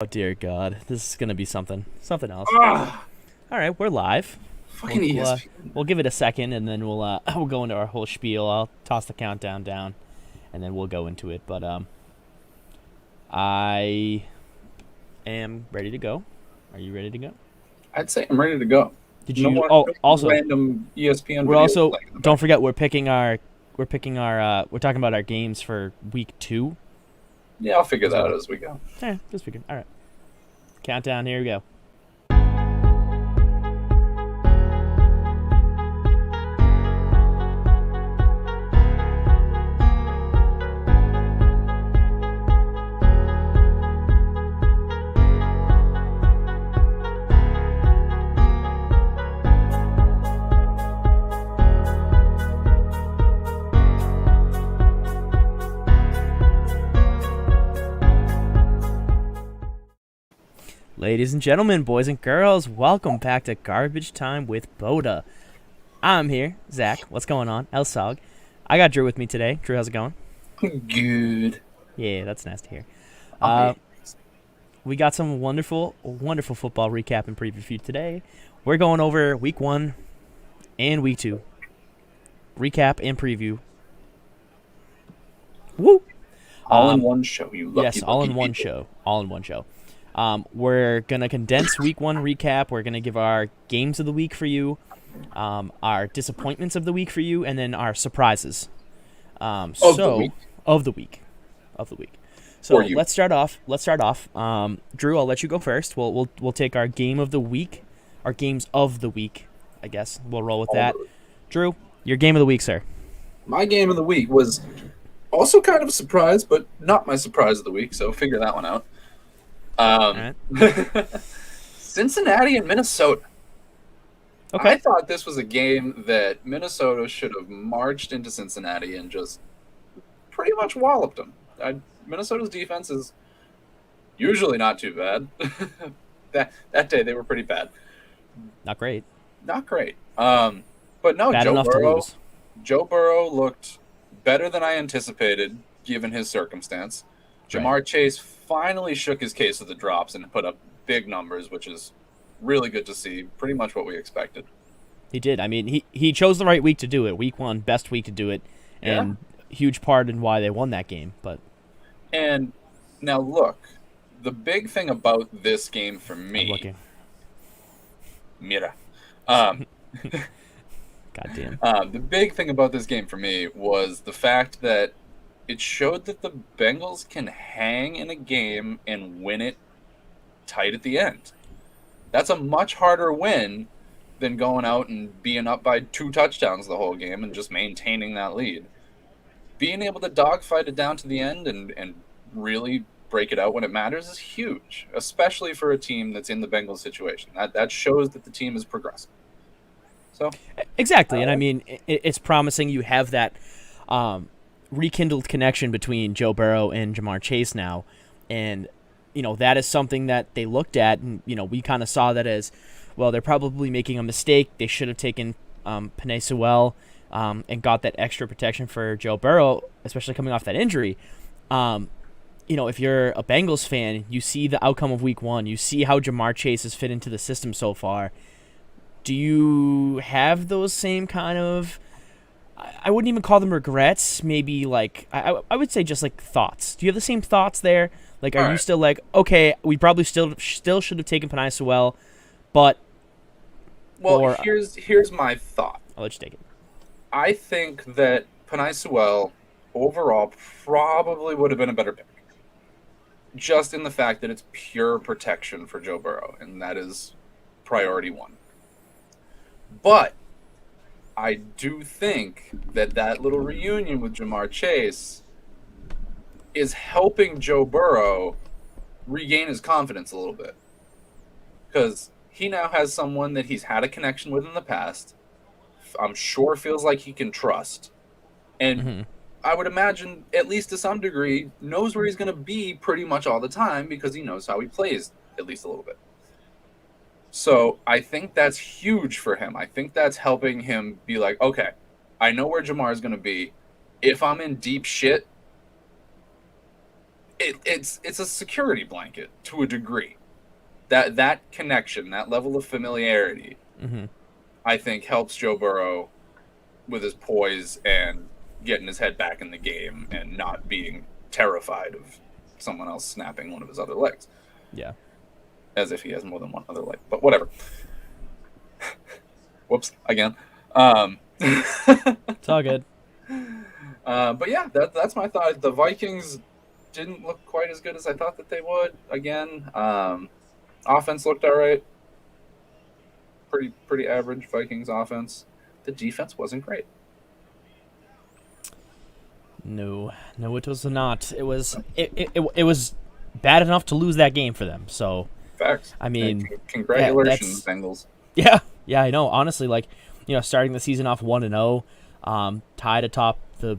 Oh dear God, this is gonna be something else. Ah, All right, we're live. fucking We'll ESPN. give it a second, and then we'll go into our whole spiel. I'll toss the countdown down, and then we'll go into it. But I am ready to go. Are you ready to go? I'd say I'm ready to go. Did No you? more, Oh, no more also, random ESPN we're videos also playing in the don't back. forget we're talking about our games for week 2. Yeah, I'll figure As that out well. as we go. Just figured. All right, countdown. Here we go. Ladies and gentlemen, boys and girls, welcome back to Garbage Time with Boda. I'm here, Zach. What's going on? El Sog. I got Drew with me today. Drew, how's it going? Good. Yeah, that's nice to hear. I We got some wonderful football recap and preview for you today. We're going over week 1 and week 2. Recap and preview. Woo! all in one show. You lucky, Yes, all lucky in one people. show. All in one show. We're going to condense week 1 recap. We're going to give our games of the week for you, our disappointments of the week for you, and then our surprises. Of the week. Of the week. Of the week. So For you. let's start off. Drew, I'll let you go first. We'll take our game of the week, our games of the week, I guess. We'll roll with that. Drew, your game of the week, sir. My game of the week was also kind of a surprise, but not my surprise of the week, so figure that one out. All right. Cincinnati and Minnesota. Okay. I thought this was a game that Minnesota should have marched into Cincinnati and just pretty much walloped them. Minnesota's defense is usually not too bad. that day they were pretty bad. Not great. Not great. But no, Bad enough to lose. Joe Burrow looked better than I anticipated given his circumstance. Jamar Chase finally shook his case of the drops and put up big numbers, which is really good to see. Pretty much what we expected. He did. I mean, he chose the right week to do it. Week 1, best week to do it, and huge part in why they won that game. And now look, the big thing about this game for I'm me, looking. mira, Goddamn. the big thing about this game for me was the fact that it showed that the Bengals can hang in a game and win it tight at the end. That's a much harder win than going out and being up by 2 touchdowns the whole game and just maintaining that lead. Being able to dogfight it down to the end and really break it out when it matters is huge, especially for a team that's in the Bengals situation. That shows that the team is progressing. So Exactly, and I mean, it's promising you have that rekindled connection between Joe Burrow and Jamar Chase now, and that is something that they looked at, and we kind of saw that as, well, they're probably making a mistake. They should have taken Penei Sewell and got that extra protection for Joe Burrow, especially coming off that injury. If you're a Bengals fan, you see the outcome of week 1. You see how Jamar Chase has fit into the system so far. Do you have those same kind of, I wouldn't even call them regrets, maybe like, I would say just like thoughts. Do you have the same thoughts there? Like, are you still like, okay, we probably still should have taken Penei Sewell, but... Well, here's my thought. I'll let you take it. I think that Penei Sewell overall probably would have been a better pick. Just in the fact that it's pure protection for Joe Burrow, and that is priority 1. But I do think that little reunion with Jamar Chase is helping Joe Burrow regain his confidence a little bit. Because he now has someone that he's had a connection with in the past. I'm sure feels like he can trust. And I would imagine, at least to some degree, knows where he's going to be pretty much all the time because he knows how he plays, at least a little bit. So I think that's huge for him. I think that's helping him be like, okay, I know where Jamar is going to be. If I'm in deep shit, it's a security blanket to a degree. That connection, that level of familiarity, I think helps Joe Burrow with his poise and getting his head back in the game and not being terrified of someone else snapping one of his other legs. Yeah. As if he has more than one other leg, but whatever. Whoops, again. It's all good. But yeah, that's my thought. The Vikings didn't look quite as good as I thought that they would. Again, offense looked all right. Pretty average Vikings offense. The defense wasn't great. No, it was not. It was bad enough to lose that game for them. So, facts. I mean, congratulations, Bengals. Yeah, I know. Honestly, like, starting the season off 1-0, tied atop the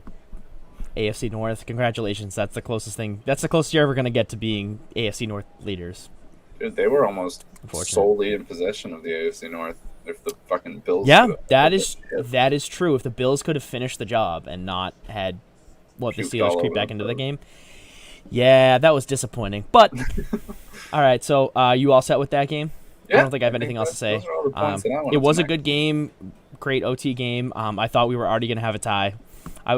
AFC North. Congratulations. That's the closest thing. That's the closest you're ever going to get to being AFC North leaders. Dude, they were almost solely in possession of the AFC North. If the fucking Bills. Yeah, that is true. If the Bills could have finished the job and not had the Steelers creep back into the game. Yeah, that was disappointing. But all right, so you all set with that game? Yeah, I don't think I have anything else to say. It was a good game, great OT game. I thought we were already going to have a tie. We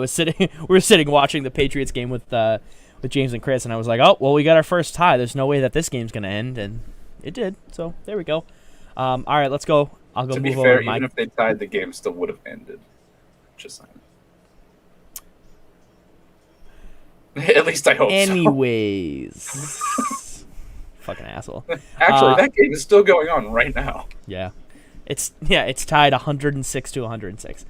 were sitting watching the Patriots game with James and Chris, and I was like, oh, well, we got our first tie. There's no way that this game's going to end, and it did. So there we go. All right, let's go. I'll go move over. To be fair, even if they tied, the game still would have ended. Just saying. At least I hope so. Anyways. Fucking asshole. Actually, that game is still going on right now. Yeah. It's tied 106 to 106.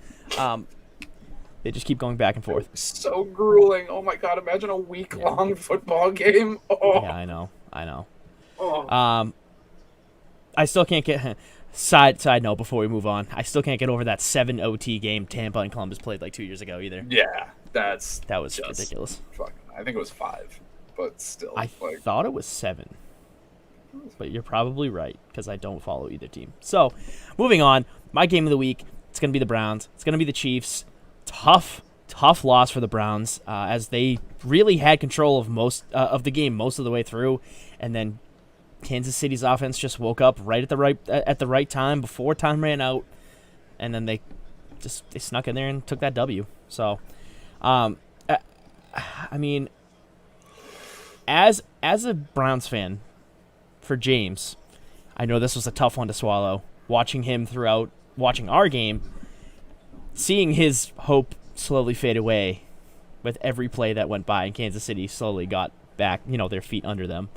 They just keep going back and forth. So grueling. Oh my god, imagine a week-long football game. Oh. Yeah, I know. Oh. I still can't get side note before we move on. I still can't get over that 7 OT game Tampa and Columbus played like 2 years ago either. Yeah, that was ridiculous. Fucking, I think it was 5, but still. I thought it was 7. But you're probably right because I don't follow either team. So, moving on, my game of the week, it's going to be the Browns. It's going to be the Chiefs. Tough loss for the Browns as they really had control of most of the game most of the way through, and then Kansas City's offense just woke up right at the right time before time ran out, and then they snuck in there and took that W. So, I mean, as a Browns fan, for James, I know this was a tough one to swallow. Watching our game, seeing his hope slowly fade away with every play that went by, and Kansas City slowly got back, their feet under them.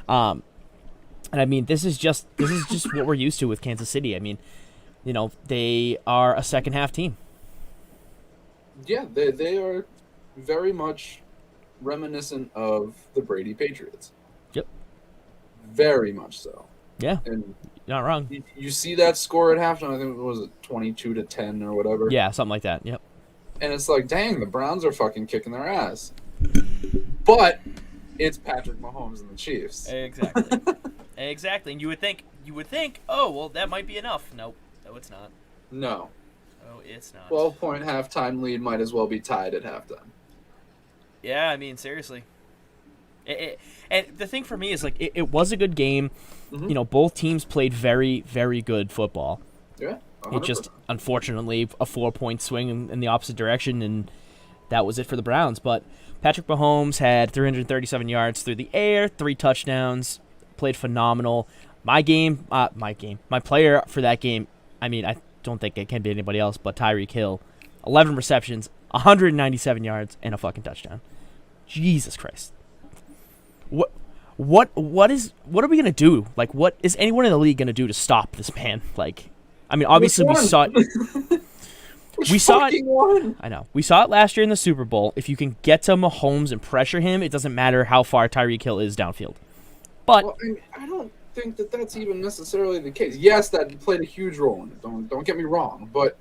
And I mean, this is just what we're used to with Kansas City. I mean, they are a second half team. Yeah, they are very much reminiscent of the Brady Patriots. Yep. Very much so. Yeah. And you're not wrong. You see that score at halftime, I think it was 22-10 or whatever. Yeah, something like that. Yep. And it's like, dang, the Browns are fucking kicking their ass. But it's Patrick Mahomes and the Chiefs. Exactly. Exactly. And you would think, oh, well, that might be enough. Nope. No, it's not. No. Oh, it's not. 12-point halftime lead might as well be tied at halftime. Yeah, I mean, seriously. And the thing for me is, like, it was a good game. Mm-hmm. Both teams played very, very good football. Yeah, 100%. It just, unfortunately, a 4-point swing in the opposite direction, and that was it for the Browns. But Patrick Mahomes had 337 yards through the air, 3 touchdowns, played phenomenal. My player for that game, I mean, I don't think it can be anybody else but Tyreek Hill. 11 receptions, 197 yards, and a fucking touchdown. Jesus Christ. What are we gonna do? Like, what is anyone in the league gonna do to stop this man? Like, I mean, obviously we saw it. We saw it. I know. We saw it last year in the Super Bowl. If you can get to Mahomes and pressure him, it doesn't matter how far Tyreek Hill is downfield. But I don't think that that's even necessarily the case. Yes, that played a huge role in it. Don't get me wrong, but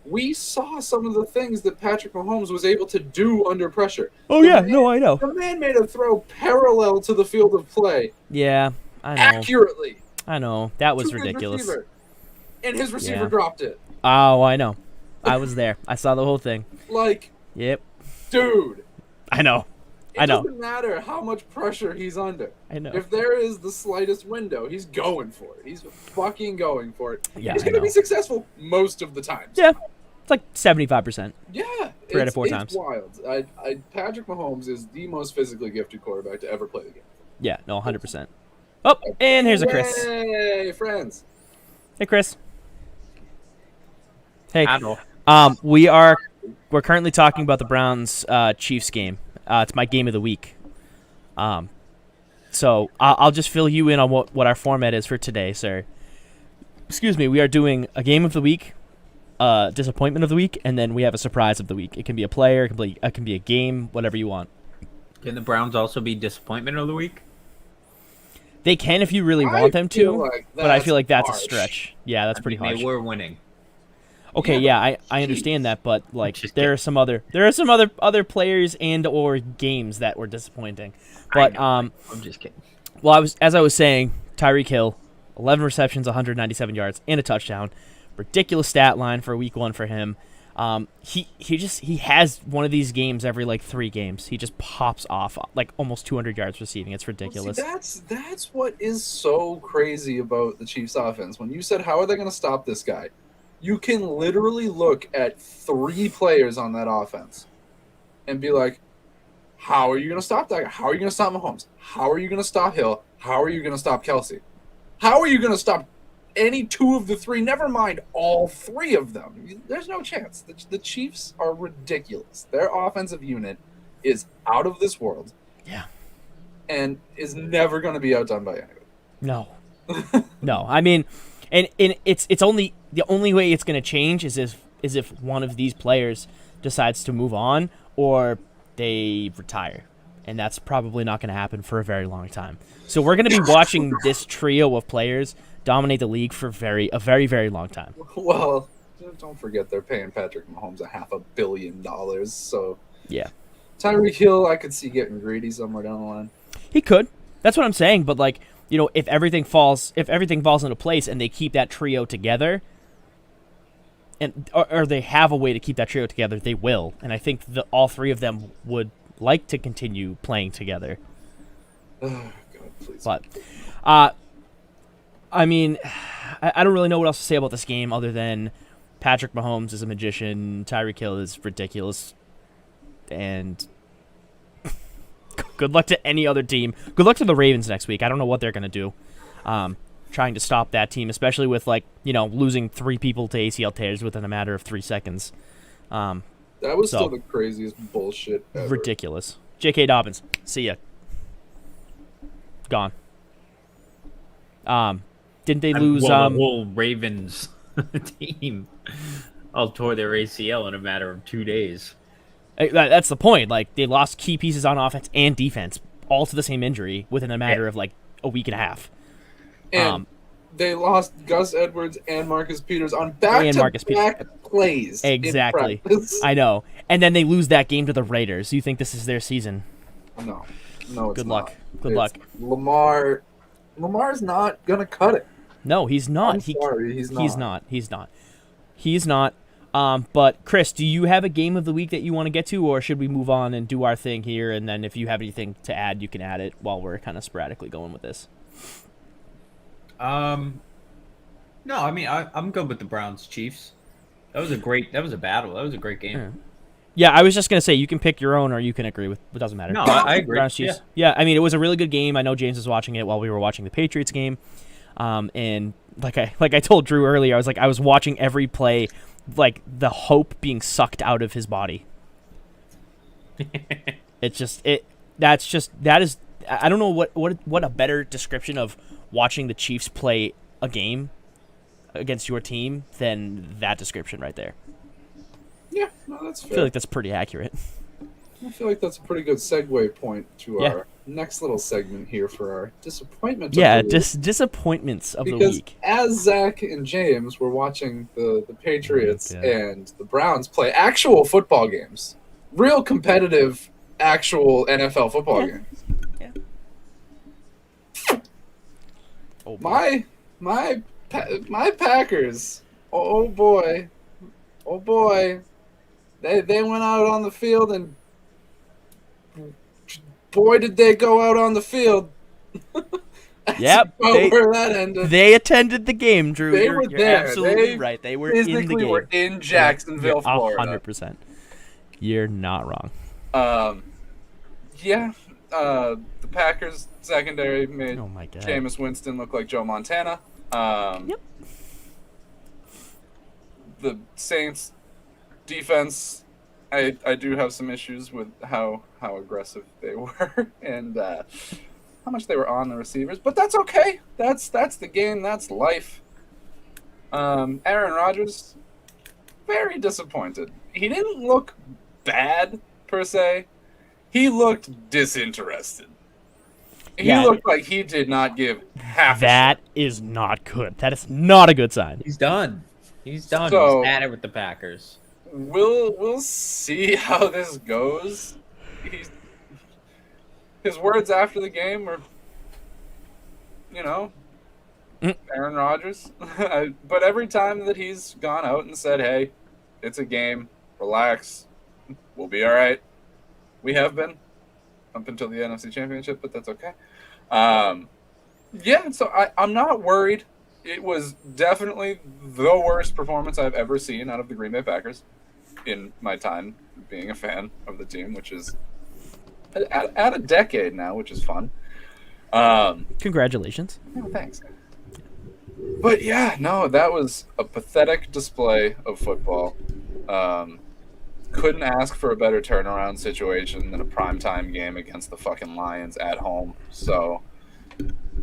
we saw some of the things that Patrick Mahomes was able to do under pressure. Oh, I know. The man made a throw parallel to the field of play. Yeah, I know. Accurately. I know. That was ridiculous. And his receiver dropped it. Oh, I know. I was there. I saw the whole thing. Like, yep. Dude. I know. It doesn't matter how much pressure he's under. I know. If there is the slightest window, he's going for it. He's fucking going for it. Yeah, he's going to be successful most of the time. Yeah, it's like 75%. Yeah, 3 out of 4 times. It's wild. Patrick Mahomes is the most physically gifted quarterback to ever play the game. Yeah, no, 100%. Oh, and here's a Chris. Hey, friends. Hey, Chris. Hey. Hello. We're currently talking about the Browns Chiefs game. It's my game of the week. So I'll just fill you in on what our format is for today, sir. Excuse me. We are doing a game of the week, disappointment of the week, and then we have a surprise of the week. It can be a player, it can be a game, whatever you want. Can the Browns also be disappointment of the week? They can if you really want them to, but I feel like that's harsh. a stretch. Yeah, that's pretty harsh. They were winning. Okay, yeah, I understand that, but like there are some other players and or games that were disappointing. But I'm just kidding. Well, as I was saying, Tyreek Hill, 11 receptions, 197 yards, and a touchdown. Ridiculous stat line for week 1 for him. He has one of these games every like 3 games. He just pops off like almost 200 yards receiving. It's ridiculous. Well, see, that's what is so crazy about the Chiefs offense. When you said how are they going to stop this guy? You can literally look at 3 players on that offense and be like, how are you going to stop that guy? How are you going to stop Mahomes? How are you going to stop Hill? How are you going to stop Kelsey? How are you going to stop any 2 of the 3? Never mind all 3 of them. There's no chance. The Chiefs are ridiculous. Their offensive unit is out of this world. Yeah. And is never going to be outdone by anybody. No. No. I mean, and it's only the only way it's going to change is if one of these players decides to move on or they retire, and that's probably not going to happen for a very long time. So we're going to be watching this trio of players dominate the league for a very, very long time. Well, don't forget they're paying Patrick Mahomes $500 million. So yeah, Tyreek Hill, I could see getting greedy somewhere down the line. He could. That's what I'm saying. But like, you know, if everything falls into place and they keep that trio together, and or they have a way to keep that trio together, they will. And I think all 3 of them would like to continue playing together. Oh, God, please. But, I mean, I don't really know what else to say about this game other than Patrick Mahomes is a magician, Tyreek Hill is ridiculous, and good luck to any other team. Good luck to the Ravens next week. I don't know what they're going to do. Trying to stop that team, especially with, like, you know, losing 3 people to ACL tears within a matter of 3 seconds. That was still the craziest bullshit ever. Ridiculous. J.K. Dobbins, see ya. Gone. Didn't they lose? The whole Ravens team all tore their ACL in a matter of 2 days. That's the point. Like, they lost key pieces on offense and defense, all to the same injury within a matter of like a week and a half. And they lost Gus Edwards and Marcus Peters on back-to-back plays. Exactly. I know. And then they lose that game to the Raiders. You think this is their season? No, it's Good luck. not. Good luck. Lamar's not going to cut it. No, he's not. I'm sorry, he's not. He's not. But, Chris, do you have a game of the week that you want to get to, or should we move on and do our thing here, and then if you have anything to add, you can add it while we're kind of sporadically going with this? No, I mean I'm good with the Browns Chiefs. That was a battle. That was a great game. Yeah, I was just gonna say you can pick your own or you can agree with. It doesn't matter. No, I agree. Browns Chiefs. Yeah, I mean it was a really good game. I know James was watching it while we were watching the Patriots game, and like I told Drew earlier, I was watching every play, like the hope being sucked out of his body. That is. I don't know what a better description of watching the Chiefs play a game against your team than that description right there. Yeah, no, that's fair. I feel like that's pretty accurate. I feel like that's a pretty good segue point to our next little segment here for our disappointment. Disappointments of the week. Because as Zach and James were watching the Patriots and the Browns play actual football games, real competitive actual NFL football games. Yeah. Oh, my Packers. Oh boy. They went out on the field and boy, did they go out on the field. Yep, Where that ended. they attended the game, Drew. They You're were there. absolutely They right. They were in the physically game. were in Jacksonville, Florida. 100%. You're not wrong. Yeah. The Packers secondary made Oh my God. Jameis Winston look like Joe Montana. Yep. The Saints defense, I do have some issues with how aggressive they were and how much they were on the receivers, but that's okay. That's the game. That's life. Aaron Rodgers, very disappointed. He didn't look bad per se. He looked disinterested. He looked like he did not give half. That is not good. That is not a good sign. He's done. He's done. So, He's at it with the Packers. We'll see how this goes. His words after the game were, Aaron Rodgers. But every time that he's gone out and said, "Hey, it's a game. Relax. We'll be all right." We have been up until the NFC Championship, but that's okay. So I'm not worried. It was definitely the worst performance I've ever seen out of the Green Bay Packers in my time being a fan of the team, which is at a decade now, which is fun. Congratulations. Oh, thanks. But yeah, no, that was a pathetic display of football. Couldn't ask for a better turnaround situation than a primetime game against the fucking Lions at home. So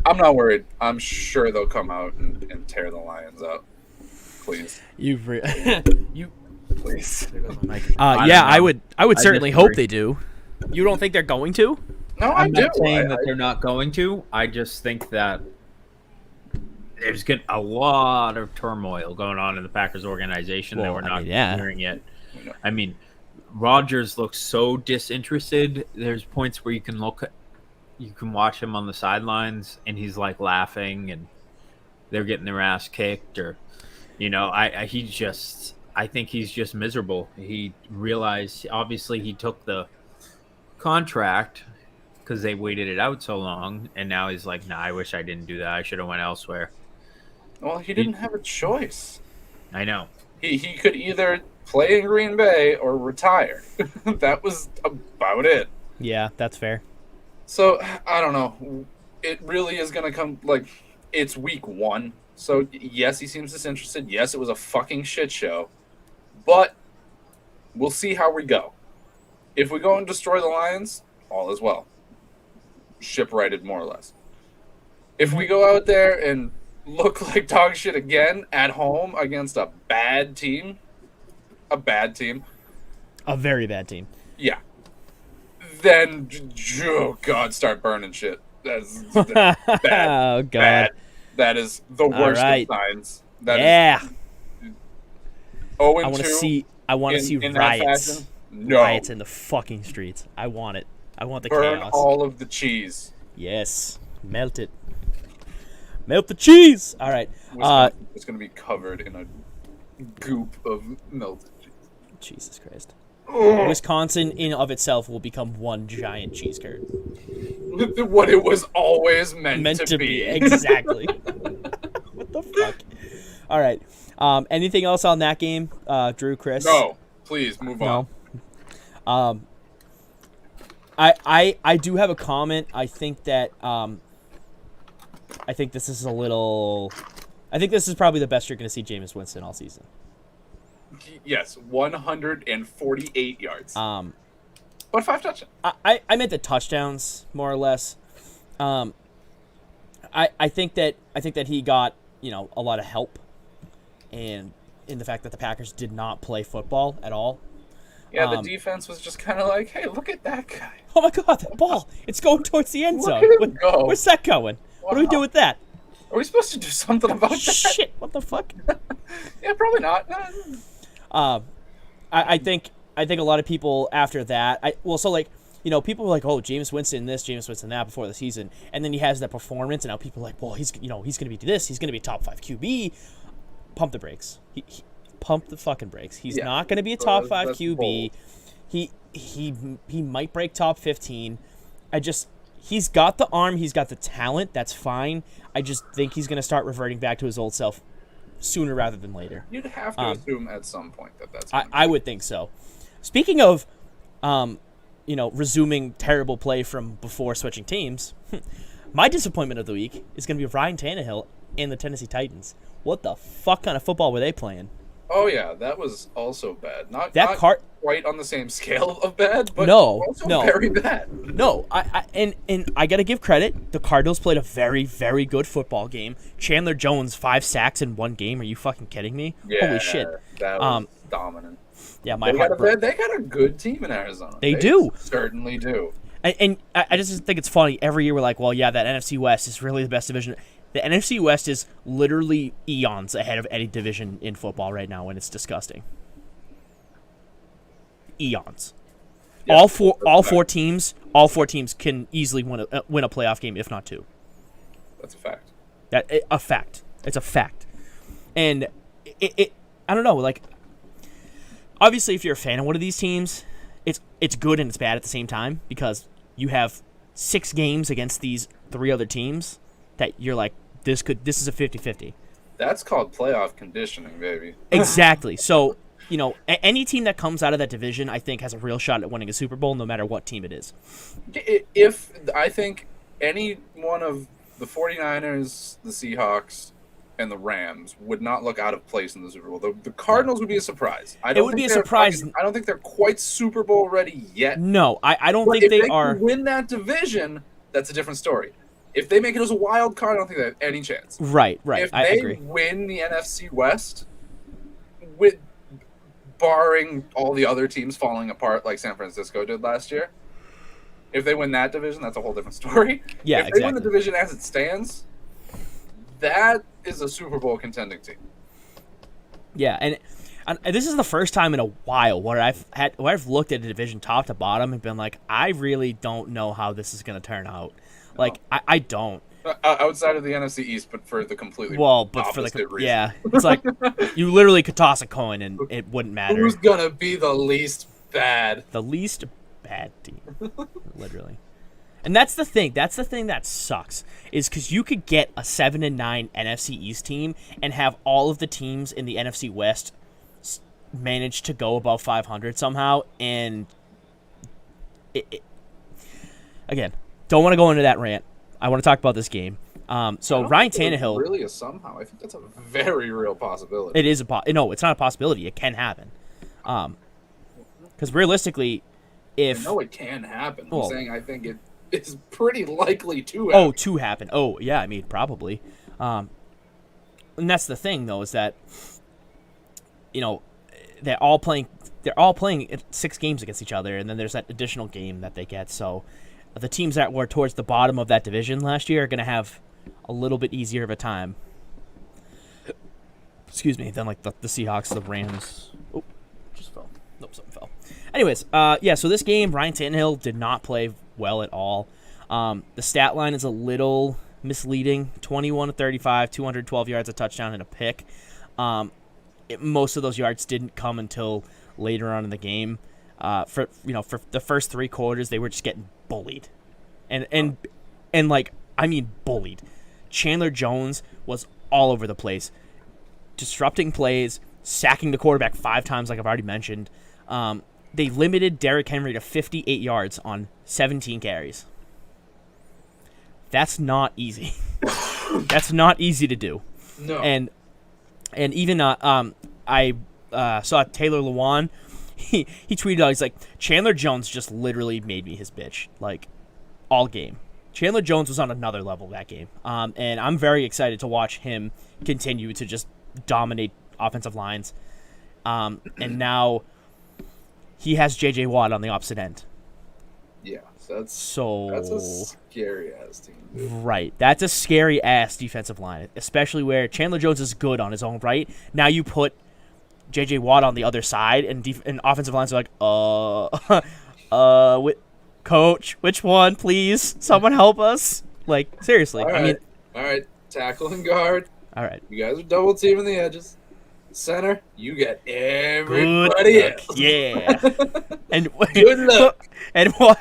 I'm not worried. I'm sure they'll come out and tear the Lions up. Please. You. Please. I would certainly hope disagree. they do. You don't think they're going to? No, I I'm do. not saying that they're not going to. I just think that there's a lot of turmoil going on in the Packers organization that we're not hearing yet. I mean, Rodgers looks so disinterested. There's points where you can watch him on the sidelines, and he's like laughing, and they're getting their ass kicked, or I think he's just miserable. He realized, obviously, he took the contract because they waited it out so long, and now he's like, "Nah, I wish I didn't do that. I should have went elsewhere." Well, he didn't have a choice. I know. He could either play in Green Bay or retire. That was about it. Yeah, that's fair. So, I don't know. It really is going to come, it's week 1. So, yes, he seems disinterested. Yes, it was a fucking shit show. But we'll see how we go. If we go and destroy the Lions, all is well. Shipwrighted, more or less. If we go out there and look like dog shit again at home against a bad team, a very bad team. Yeah. Then, oh God, start burning shit. That's bad. Oh God. Bad. That is the worst of signs. Yeah. 0-2. I want to see in riots. No. Riots in the fucking streets. I want it. I want the Burn chaos. all of the cheese. Yes. Melt it. Melt the cheese. All right. It's going to be covered in a goop of melted cheese. Jesus Christ. Wisconsin in of itself will become one giant cheese curd. What it was always meant to be. Exactly. What the fuck? All right. Anything else on that game, Drew, Chris? No. Please move on. I do have a comment. I think that I think this is probably the best you're going to see Jameis Winston all season. Yes, 148 yards. But 5 touchdowns. I meant the touchdowns more or less. I think that he got a lot of help, and in the fact that the Packers did not play football at all. Yeah, the defense was just kind of like, hey, look at that guy. Oh my God, that ball! It's going towards the end zone. Go. Where's that going? Wow. What do we do with that? Are we supposed to do something about that? Shit! What the fuck? Yeah, probably not. I think a lot of people after that. People were like, oh, Jameis Winston this, Jameis Winston that before the season, and then he has that performance, and now people are like, well, he's going to be this, he's going to be a top 5 QB. Pump the brakes. He pump the fucking brakes. He's not going to be a top 5 QB. Bold. He might break top 15. he's got the arm, he's got the talent. That's fine. I just think he's going to start reverting back to his old self sooner rather than later. You'd have to assume at some point that's. I would think so. Speaking of, resuming terrible play from before switching teams, my disappointment of the week is going to be Ryan Tannehill and the Tennessee Titans. What the fuck kind of football were they playing? Oh yeah, that was also bad. Not quite on the same scale of bad, but also very bad. No, I gotta give credit. The Cardinals played a very, very good football game. Chandler Jones 5 sacks in one game. Are you fucking kidding me? Yeah, holy shit. That was dominant. Yeah, they got a good team in Arizona. They do. Certainly do. And I just think it's funny. Every year we're like, well, yeah, that NFC West is really the best division. The NFC West is literally eons ahead of any division in football right now, and it's disgusting. Eons. Yeah, all four teams can easily win a playoff game, if not two. That's a fact. A fact. It's a fact. And it I don't know, like, obviously if you're a fan of one of these teams, it's good and it's bad at the same time, because you have 6 games against these 3 other teams that you're like, this is a 50-50. That's called playoff conditioning, baby. Exactly. So, any team that comes out of that division, I think, has a real shot at winning a Super Bowl, no matter what team it is. If I think any one of the 49ers, the Seahawks, and the Rams would not look out of place in the Super Bowl. The Cardinals would be a surprise. It would be a surprise. I don't think they're quite Super Bowl ready yet. No, I don't think they are. If they win that division, that's a different story. If they make it as a wild card, I don't think they have any chance. Right. If I they agree. win the NFC West, barring all the other teams falling apart like San Francisco did last year, if they win that division, that's a whole different story. Yeah, if they win the division as it stands, that is a Super Bowl contending team. Yeah, and this is the first time in a while where I've looked at a division top to bottom and been like, I really don't know how this is going to turn out. Like, I don't. Outside of the NFC East, but for the completely opposite reason. Yeah, it's like you literally could toss a coin and it wouldn't matter. Who's gonna be the least bad? The least bad team, literally. And that's the thing. That's the thing that sucks, is because you could get a 7-9 NFC East team and have all of the teams in the NFC West manage to go above 500 somehow, and again, don't want to go into that rant. I want to talk about this game. So Ryan Tannehill, really is somehow. I think that's a very real possibility. It is no, it's not a possibility. It can happen. Because realistically, I know it can happen. I'm saying I think it is pretty likely to happen. Oh, to happen. Oh, yeah. I mean, probably. And that's the thing, though, is that they're all playing 6 games against each other, and then there's that additional game that they get. So the teams that were towards the bottom of that division last year are going to have a little bit easier of a time. Excuse me. Than like the Seahawks, the Rams. Oh, just fell. Nope, something fell. Anyways, so this game, Ryan Tannehill did not play well at all. The stat line is a little misleading. 21-35, 212 yards, a touchdown, and a pick. Most of those yards didn't come until later on in the game. For the first 3 quarters, they were just getting bullied, and bullied. Chandler Jones was all over the place, disrupting plays, sacking the quarterback 5 times, like I've already mentioned. They limited Derrick Henry to 58 yards on 17 carries. That's not easy. That's not easy to do. No. And even I saw Taylor Lewan. He tweeted out, he's like, Chandler Jones just literally made me his bitch, like, all game. Chandler Jones was on another level that game. And I'm very excited to watch him continue to just dominate offensive lines. And now he has J.J. Watt on the opposite end. Yeah, that's a scary-ass team, dude. Right. That's a scary-ass defensive line, especially where Chandler Jones is good on his own right. Now you put J.J. Watt on the other side, and offensive lines are like, coach, which one, please? Someone help us. Like, seriously. All right, tackle and guard. All right. You guys are double teaming the edges. Center, you get everybody else. Yeah. And good luck. And we'll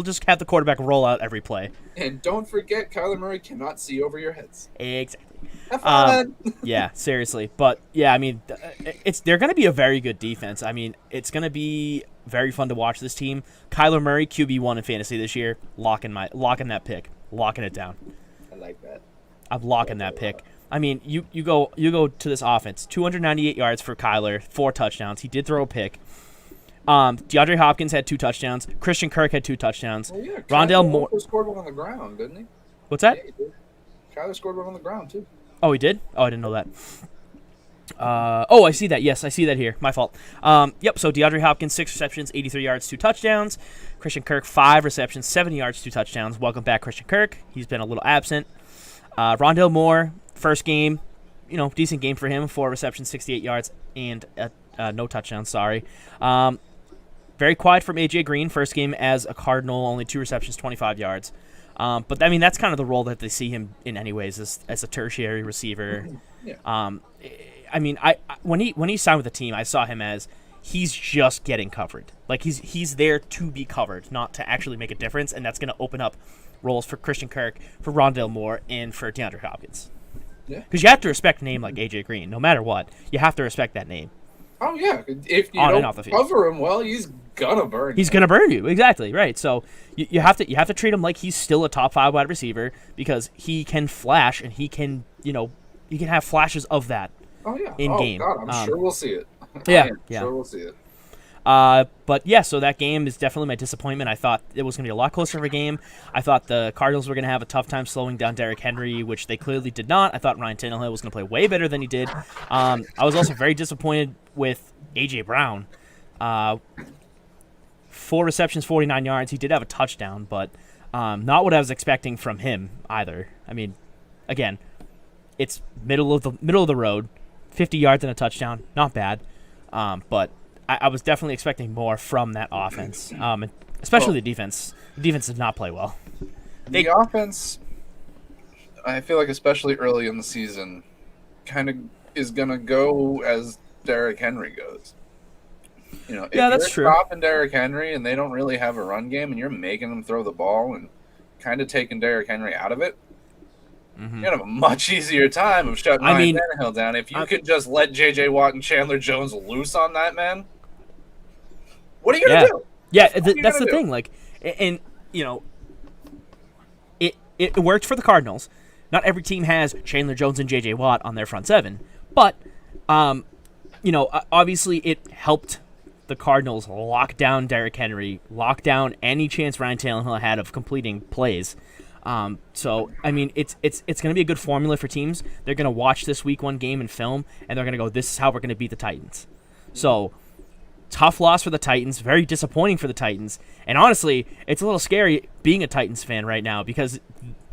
just have the quarterback roll out every play. And don't forget, Kyler Murray cannot see over your heads. Exactly. Have fun. Yeah, seriously. But yeah, I mean, they're going to be a very good defense. I mean, it's going to be very fun to watch this team. Kyler Murray, QB1 in fantasy this year, locking that pick, locking it down. I like that. I'm locking that pick. I mean, you go to this offense. 298 yards for Kyler, 4 touchdowns. He did throw a pick. DeAndre Hopkins had 2 touchdowns. Christian Kirk had 2 touchdowns. Well, yeah, Rondale Moore scored one on the ground, didn't he? What's that? Yeah, he did. Kyler scored one on the ground too. Oh, he did? Oh, I didn't know that. I see that. Yes, I see that here. My fault. Yep, so DeAndre Hopkins, 6 receptions, 83 yards, 2 touchdowns. Christian Kirk, 5 receptions, 70 yards, 2 touchdowns. Welcome back, Christian Kirk. He's been a little absent. Rondale Moore, first game, decent game for him. 4 receptions, 68 yards, and no touchdowns, sorry. Very quiet from A.J. Green, first game as a Cardinal, only 2 receptions, 25 yards. But, I mean, that's kind of the role that they see him in anyways, as a tertiary receiver. Yeah. I mean, when he signed with the team, I saw him as he's just getting covered. Like, he's there to be covered, not to actually make a difference, and that's going to open up roles for Christian Kirk, for Rondale Moore, and for DeAndre Hopkins. Yeah. Because you have to respect a name like A.J. Green. No matter what, you have to respect that name. Oh, yeah. If you don't cover him well, he's going to burn you. He's going to burn you. Exactly. Right. So you have to treat him like he's still a top 5 wide receiver because he can flash and he can, you can have flashes of that in game. Oh, God, I'm sure we'll see it. Yeah. Sure we'll see it. But yeah, so that game is definitely my disappointment. I thought it was going to be a lot closer of a game. I thought the Cardinals were going to have a tough time slowing down Derrick Henry, which they clearly did not. I thought Ryan Tannehill was going to play way better than he did. I was also very disappointed with A.J. Brown. 4 receptions, 49 yards. He did have a touchdown, but not what I was expecting from him either. I mean, again, it's middle of the road, 50 yards and a touchdown, not bad. But I was definitely expecting more from that offense, especially the defense. The defense did not play well. The offense, I feel like, especially early in the season, kind of is going to go as Derrick Henry goes. If that's true. You're stopping Derrick Henry and they don't really have a run game and you're making them throw the ball and kind of taking Derrick Henry out of it, you're going to have a much easier time of shutting Ryan Tannehill down. If you could just let J.J. Watt and Chandler Jones loose on that man, what are you going to do? Yeah, that's the thing. Like, and it worked for the Cardinals. Not every team has Chandler Jones and J.J. Watt on their front 7, but obviously it helped the Cardinals lock down Derrick Henry, lock down any chance Ryan Tannehill had of completing plays. So I mean, it's going to be a good formula for teams. They're going to watch this Week 1 game in film, and they're going to go, "This is how we're going to beat the Titans." So. Tough loss for the Titans, very disappointing for the Titans, and honestly, it's a little scary being a Titans fan right now because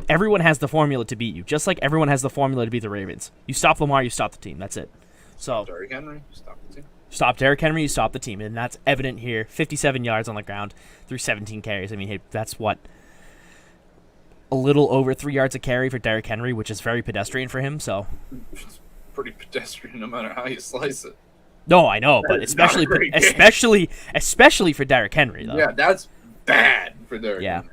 everyone has the formula to beat you, just like everyone has the formula to beat the Ravens. You stop Lamar, you stop the team. That's it. So Derrick Henry, stop the team. Stop Derrick Henry, you stop the team, and that's evident here. 57 yards on the ground through 17 carries. I mean, hey, that's what, a little over 3 yards a carry for Derrick Henry, which is very pedestrian for him. So it's pretty pedestrian no matter how you slice it. No, I know, but especially for Derrick Henry, though. Yeah, that's bad for Derrick Henry.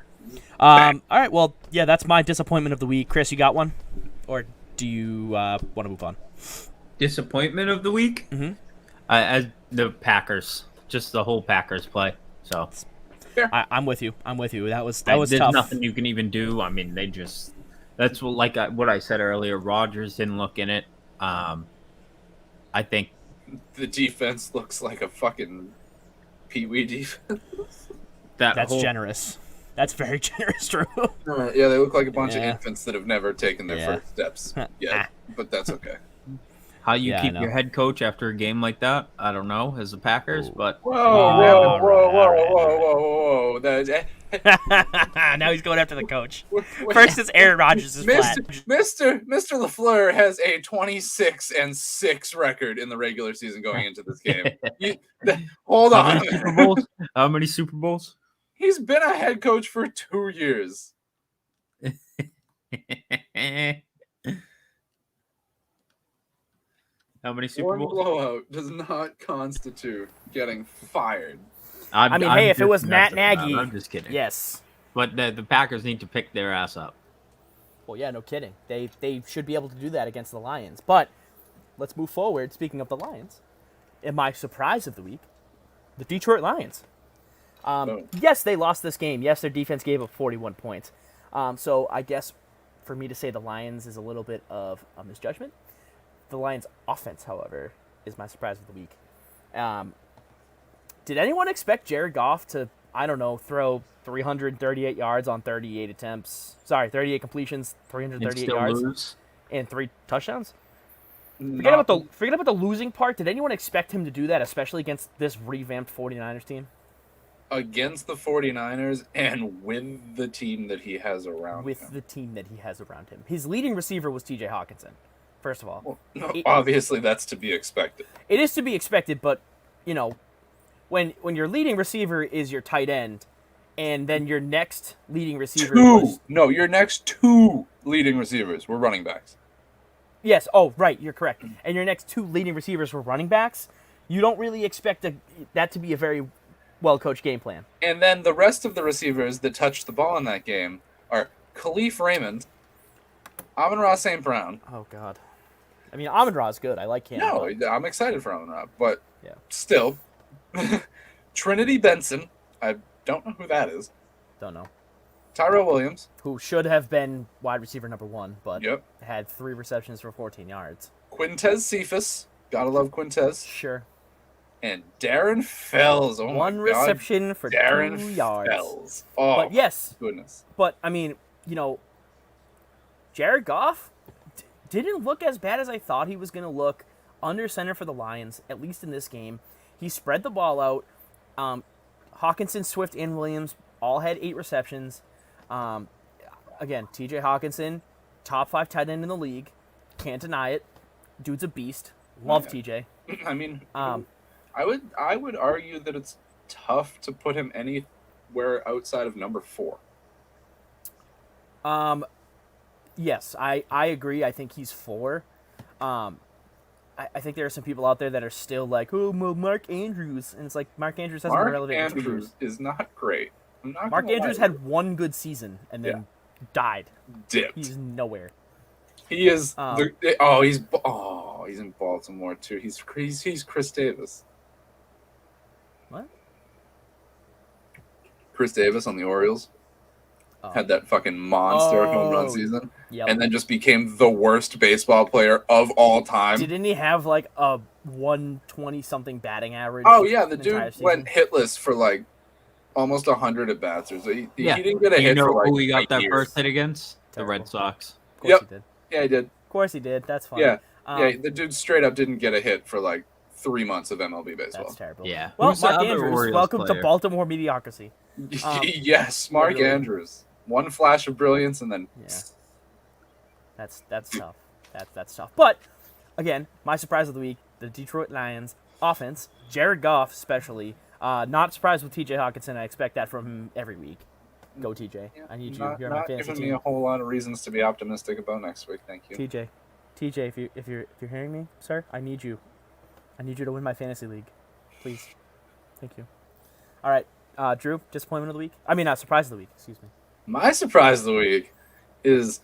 All right, well, yeah, that's my disappointment of the week. Chris, you got one? Or do you want to move on? Disappointment of the week? Mm-hmm. As the Packers. Just the whole Packers play. So I'm with you. That was there's tough. Nothing you can even do. I mean, that's what I said earlier. Rodgers didn't look in it. I think the defense looks like a fucking Pee-wee defense. That's generous. That's very generous, Drew. Yeah, they look like a bunch of infants that have never taken their first steps yet, but that's okay. How you keep your head coach after a game like that, I don't know, as the Packers, but... Whoa. Now he's going after the coach. First it's Aaron Rodgers' flat. Mr. LaFleur has a 26-6 record in the regular season going into this game. Hold on. How many Super Bowls? He's been a head coach for 2 years. How many Super Bowls? One blowout does not constitute getting fired. Hey, if it was Matt Nagy, I'm just kidding. Yes, but the Packers need to pick their ass up. Well, yeah, no kidding. They should be able to do that against the Lions. But let's move forward. Speaking of the Lions, and my surprise of the week, the Detroit Lions. Yes, they lost this game. Yes, their defense gave up 41 points. So I guess for me to say the Lions is a little bit of a misjudgment. The Lions' offense, however, is my surprise of the week. Did anyone expect Jared Goff to, throw 338 yards on 38 attempts? Sorry, 38 completions, 338 yards, lose? And 3 touchdowns? Forget about the losing part. Did anyone expect him to do that, especially against this revamped 49ers team? Against the 49ers and with the team that he has around him. His leading receiver was TJ Hawkinson, first of all. Well, no, obviously, that's to be expected. It is to be expected, but, when your leading receiver is your tight end, and then your next leading receiver your next 2 leading receivers were running backs. Yes, oh, right, you're correct. And your next 2 leading receivers were running backs. You don't really expect that to be a very well-coached game plan. And then the rest of the receivers that touched the ball in that game are Khalif Raymond, Amon-Ra St. Brown. Oh, God. I mean, Amon-Ra is good. I like him. No, I'm excited for Amon-Ra, but still. Trinity Benson. I don't know who that is. Don't know. Tyrell Williams. Who should have been wide receiver number 1, but had 3 receptions for 14 yards. Quintez Cephas. Gotta love Quintez. Sure. And Darren Fells. Oh, 1 reception for 2 yards. Fells. Oh, but yes. Goodness. But, I mean, Jared Goff didn't look as bad as I thought he was going to look under center for the Lions, at least in this game. He spread the ball out. Hawkinson, Swift, and Williams all had 8 receptions. Again, TJ Hawkinson, top 5 tight end in the league. Can't deny it. Dude's a beast. Love TJ. I mean, I would argue that it's tough to put him anywhere outside of number 4. Yes, I agree. I think he's 4. I think there are some people out there that are still like, oh, Mark Andrews. And it's like, Mark Andrews hasn't been relevant in 2 years. Mark Andrews is not great. Mark Andrews had 1 good season and then died. Dipped. He's nowhere. He is. He's in Baltimore too. He's Chris Davis. What? Chris Davis on the Orioles had that fucking monster home run season, and then just became the worst baseball player of all time. Didn't he have like a 120 something batting average? Oh yeah, the dude went hitless for like almost 100 at bats. So he didn't get a hit for like who he got that years. first hit against? The Red Sox. Of course he did. Yeah, he did. Of course he did. That's fine. Yeah, the dude straight up didn't get a hit for like 3 months of MLB baseball. That's terrible. Yeah. Well, Mark Andrews, welcome to Baltimore mediocrity. Yes, Mark Andrews. 1 flash of brilliance and then. Yeah. That's tough. That's tough. But again, my surprise of the week: the Detroit Lions offense. Jared Goff, especially. Not surprised with TJ Hawkinson. I expect that from him every week. Go TJ. I need you. You're my fantasy giving team. me a whole lot of reasons to be optimistic about next week. Thank you, TJ. If you're hearing me, sir, I need you. I need you to win my fantasy league, please. Thank you. All right, Drew. Disappointment of the week. I mean, surprise of the week. Excuse me. My surprise of the week is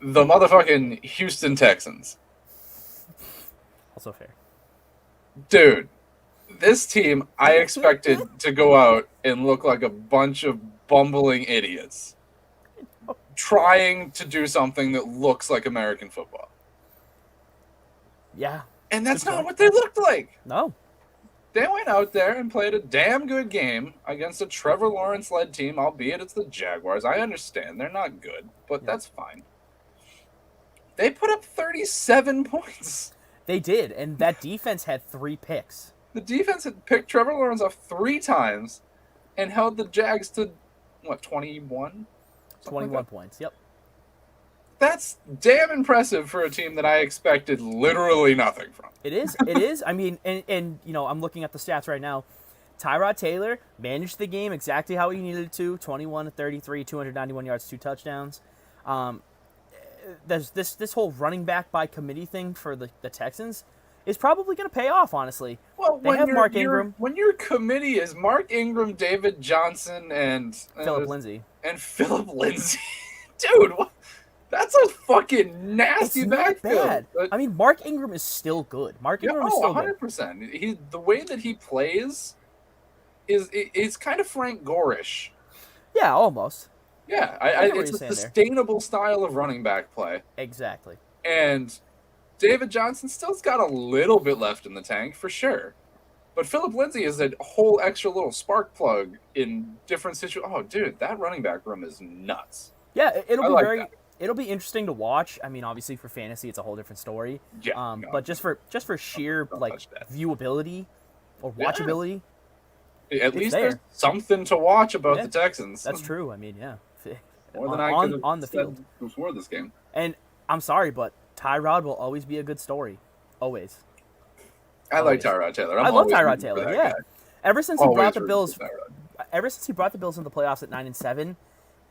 the motherfucking Houston Texans. Also fair. Dude, this team I expected to go out and look like a bunch of bumbling idiots trying to do something that looks like American football. Yeah. And that's not what they looked like. No. They went out there and played a damn good game against a Trevor Lawrence-led team, albeit it's the Jaguars. I understand they're not good, but that's fine. They put up 37 points. They did, and that defense had 3 picks. The defense had picked Trevor Lawrence off 3 times and held the Jags to, 21? 21 points, yep. That's damn impressive for a team that I expected literally nothing from. It is. I mean, and I'm looking at the stats right now. Tyrod Taylor managed the game exactly how he needed to, 21-33, 291 yards, 2 touchdowns. There's this whole running back by committee thing for the Texans is probably going to pay off, honestly. Well, they have Mark Ingram. When your committee is Mark Ingram, David Johnson, and Philip Lindsay. And Philip Lindsay. Dude, that's a fucking nasty backfield. Bad. I mean, Mark Ingram is still good. Mark Ingram is still 100%. Good. The way that he plays is kind of Frank Gore-ish. Yeah, almost. Yeah, it's a sustainable style of running back play. Exactly. And David Johnson still's got a little bit left in the tank, for sure. But Philip Lindsay is a whole extra little spark plug in different situations. Oh, dude, that running back room is nuts. Yeah, it'll be interesting to watch. I mean, obviously for fantasy, it's a whole different story. Yeah. But just for sheer viewability or watchability. At least there's something to watch about the Texans. That's true. I mean, yeah. More than I could have on the field before this game. And I'm sorry, but Tyrod will always be a good story. Always. I like Tyrod Taylor. I love Tyrod Taylor. Yeah. Ever since he brought the Bills in the playoffs at 9-7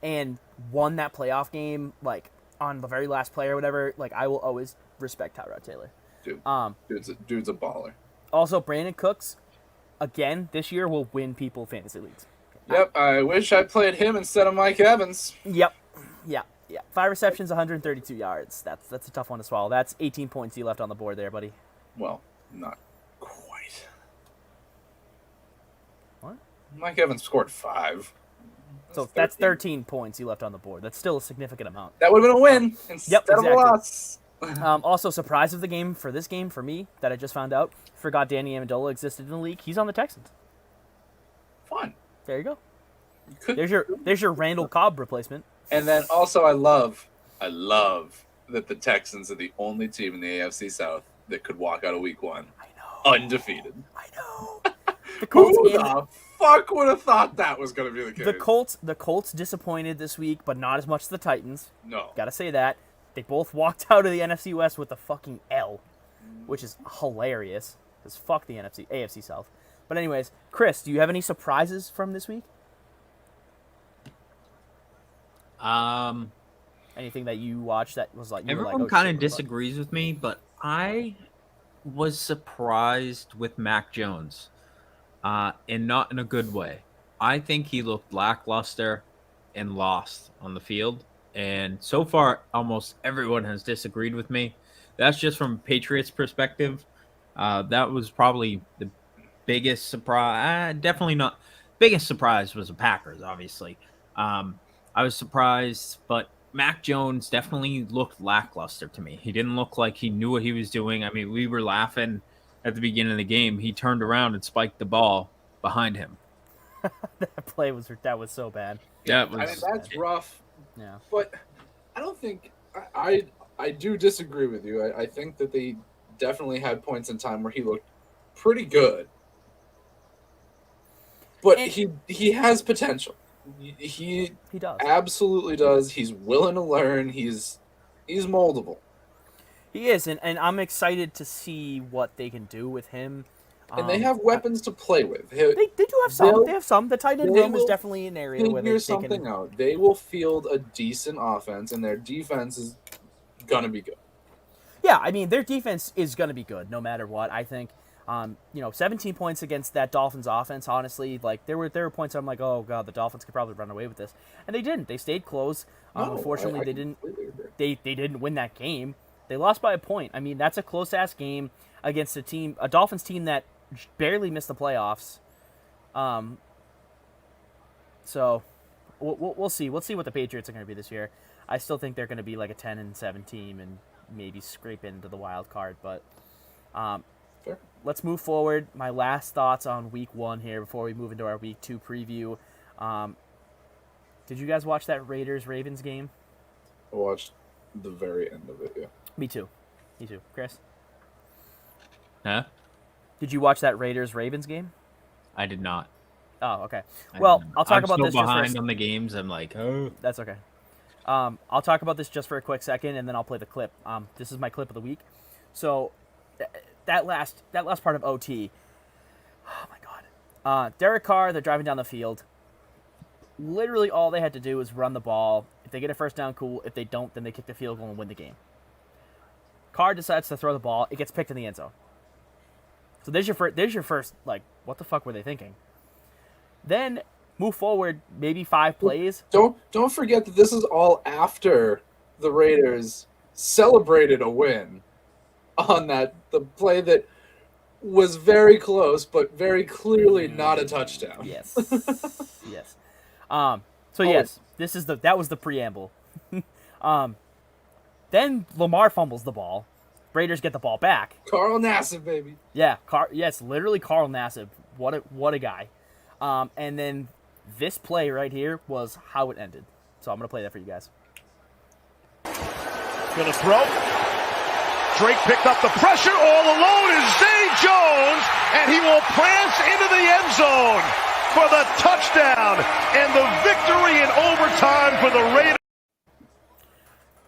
and won that playoff game like on the very last play or whatever, like I will always respect Tyrod Taylor. Dude's a baller. Also, Brandon Cooks again this year will win people fantasy leagues. Yep, I wish I played him instead of Mike Evans. Yep. Yeah. 5 receptions, 132 yards. That's a tough one to swallow. That's 18 points you left on the board there, buddy. Well, not quite. What? Mike Evans scored 5. So that's 13 points you left on the board. That's still a significant amount. That would have been a win instead of a loss. Also, surprise of the game for this game for me that I just found out. Forgot Danny Amendola existed in the league. He's on the Texans. Fun. There you go. There's your Randall Cobb replacement. And then also I love that the Texans are the only team in the AFC South that could walk out of week 1 undefeated. I know. The Colts Who the fuck would have thought that was going to be the case? The Colts disappointed this week, but not as much as the Titans. No. Gotta say that. They both walked out of the NFC West with a fucking L, which is hilarious. Because fuck the AFC South. But anyways, Chris, do you have any surprises from this week? Anything that you watched that was like everyone kind of disagrees with me, but I was surprised with Mac Jones, and not in a good way. I think he looked lackluster and lost on the field, and so far almost everyone has disagreed with me. That's just from Patriots' perspective. That was probably the biggest surprise. Definitely not. Biggest surprise was the Packers, obviously. I was surprised, but Mac Jones definitely looked lackluster to me. He didn't look like he knew what he was doing. I mean, we were laughing at the beginning of the game. He turned around and spiked the ball behind him. That play was so bad. I mean, that's rough. Yeah. But I don't think I do disagree with you. I think that they definitely had points in time where he looked pretty good. But he has potential. He does. Absolutely does. He's willing to learn. He's moldable. He is, and I'm excited to see what they can do with him. And they have weapons to play with. They do have some. They have some. The tight end room is definitely an area where they something out. They will field a decent offense, and their defense is gonna be good. Yeah, I mean their defense is gonna be good no matter what. I think. 17 points against that Dolphins offense. Honestly, like there were points I'm like, oh god, the Dolphins could probably run away with this, and they didn't. They stayed close. Unfortunately, they didn't. They didn't win that game. They lost by a point. I mean, that's a close ass game against a Dolphins team that barely missed the playoffs. So we'll see. We'll see what the Patriots are going to be this year. I still think they're going to be like a 10-7 team and maybe scrape into the wild card, but. Fair. Let's move forward. My last thoughts on week 1 here before we move into our week 2 preview. Did you guys watch that Raiders-Ravens game? I watched the very end of it, yeah. Me too. Chris? Huh? Did you watch that Raiders-Ravens game? I did not. Oh, okay. Well, I'll talk about this just behind on the games. I'm like, oh. That's okay. I'll talk about this just for a quick second, and then I'll play the clip. This is my clip of the week. So... That last part of OT, oh my god. Derek Carr, they're driving down the field. Literally all they had to do was run the ball. If they get a first down, cool. If they don't, then they kick the field goal and win the game. Carr decides to throw the ball. It gets picked in the end zone. So there's your first, like, what the fuck were they thinking? Then move forward maybe 5 plays. Don't forget that this is all after the Raiders celebrated a win on the play that was very close, but very clearly not a touchdown. Yes. Yes. Yes, that was the preamble. Then Lamar fumbles the ball. Raiders get the ball back. Carl Nassib, baby. Yeah, yes, literally Carl Nassib. What a guy. And then this play right here was how it ended. So I'm gonna play that for you guys. Gonna throw. Drake picked up the pressure. All alone is Zay Jones, and he will prance into the end zone for the touchdown and the victory in overtime for the Raiders.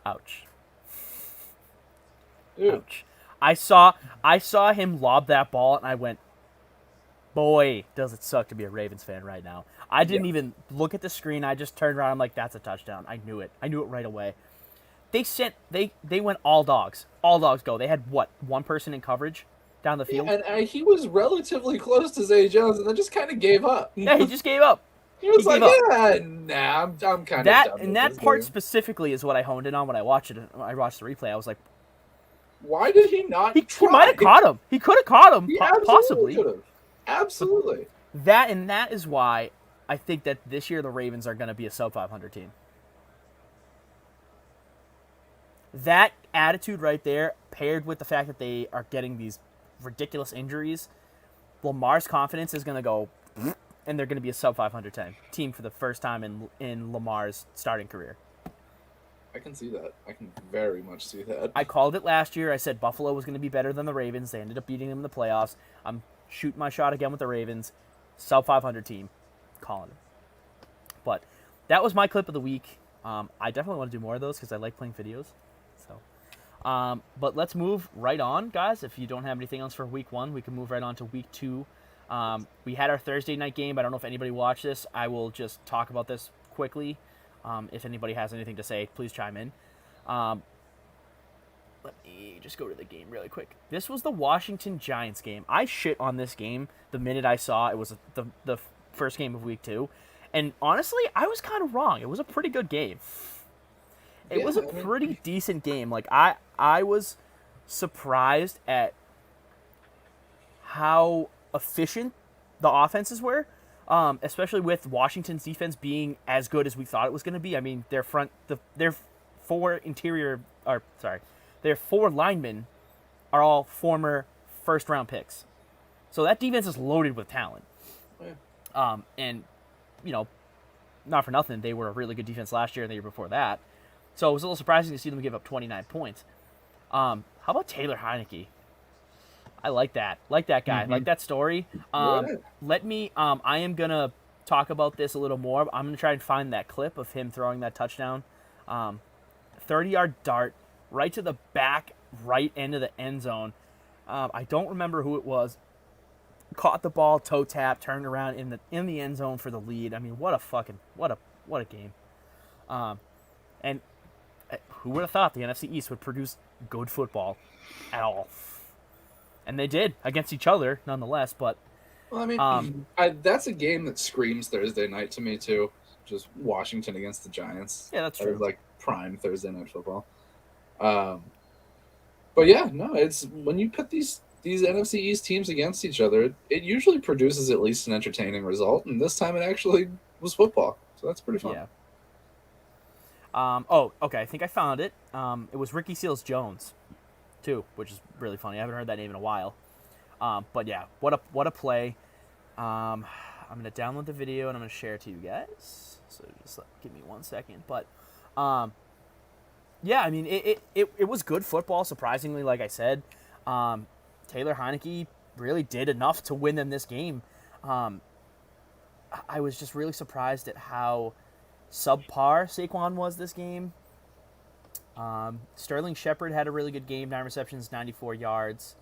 Ouch. Ew. Ouch. I saw him lob that ball, and I went, boy, does it suck to be a Ravens fan right now. I didn't even look at the screen. I just turned around. I'm like, that's a touchdown. I knew it. I knew it right away. They went all dogs. All dogs go. They had, what, one person in coverage down the field? Yeah, and he was relatively close to Zay Jones, and then just kind of gave up. Yeah, he just gave up. He was like, nah, I'm kind of done. And that part specifically is what I honed in on when I watched it. I watched the replay. I was like, why did he not He try? might have caught him. He could have caught him, He possibly. could have. Absolutely. That is why I think that this year the Ravens are going to be a sub-500 team. That attitude right there, paired with the fact that they are getting these ridiculous injuries, Lamar's confidence is going to go, and they're going to be a sub-500 team for the first time in Lamar's starting career. I can see that. I can very much see that. I called it last year. I said Buffalo was going to be better than the Ravens. They ended up beating them in the playoffs. I'm shooting my shot again with the Ravens. Sub-500 team. Calling it. But that was my clip of the week. I definitely want to do more of those because I like playing videos. But let's move right on, guys. If you don't have anything else for week 1, we can move right on to week 2. We had our Thursday night game. I don't know if anybody watched this. I will just talk about this quickly. If anybody has anything to say, please chime in. Let me just go to the game really quick. This was the Washington Giants game. I shit on this game the minute I saw it was the first game of week 2. And honestly, I was kind of wrong. It was a pretty good game. It was a pretty decent game. Like, I was surprised at how efficient the offenses were, especially with Washington's defense being as good as we thought it was going to be. I mean, their four linemen are all former first-round picks. So that defense is loaded with talent. Yeah. And, you know, not for nothing, they were a really good defense last year and the year before that. So it was a little surprising to see them give up 29 points. How about Taylor Heineke? I like that. Like that guy. Like that story. Let me. I am gonna talk about this a little more. I'm gonna try and find that clip of him throwing that touchdown. 30-yard dart right to the back right end of the end zone. I don't remember who it was. Caught the ball, toe tap, turned around in the end zone for the lead. I mean, what a game. And who would have thought the NFC East would produce good football at all? And they did against each other, nonetheless. But well, I mean, that's a game that screams Thursday night to me too. Just Washington against the Giants. Yeah, that's true. Or like prime Thursday night football. But yeah, no, it's when you put these NFC East teams against each other, it usually produces at least an entertaining result. And this time, it actually was football, so that's pretty fun. Yeah. Okay. I think I found it. It was Ricky Seals-Jones, too, which is really funny. I haven't heard that name in a while. But yeah, what a play. I'm gonna download the video and I'm gonna share it to you guys. So just give me 1 second. But yeah, I mean it was good football. Surprisingly, like I said, Taylor Heineke really did enough to win them this game. I was just really surprised at how subpar Saquon was this game. Sterling Shepard had a really good game, 9 receptions, 94 yards.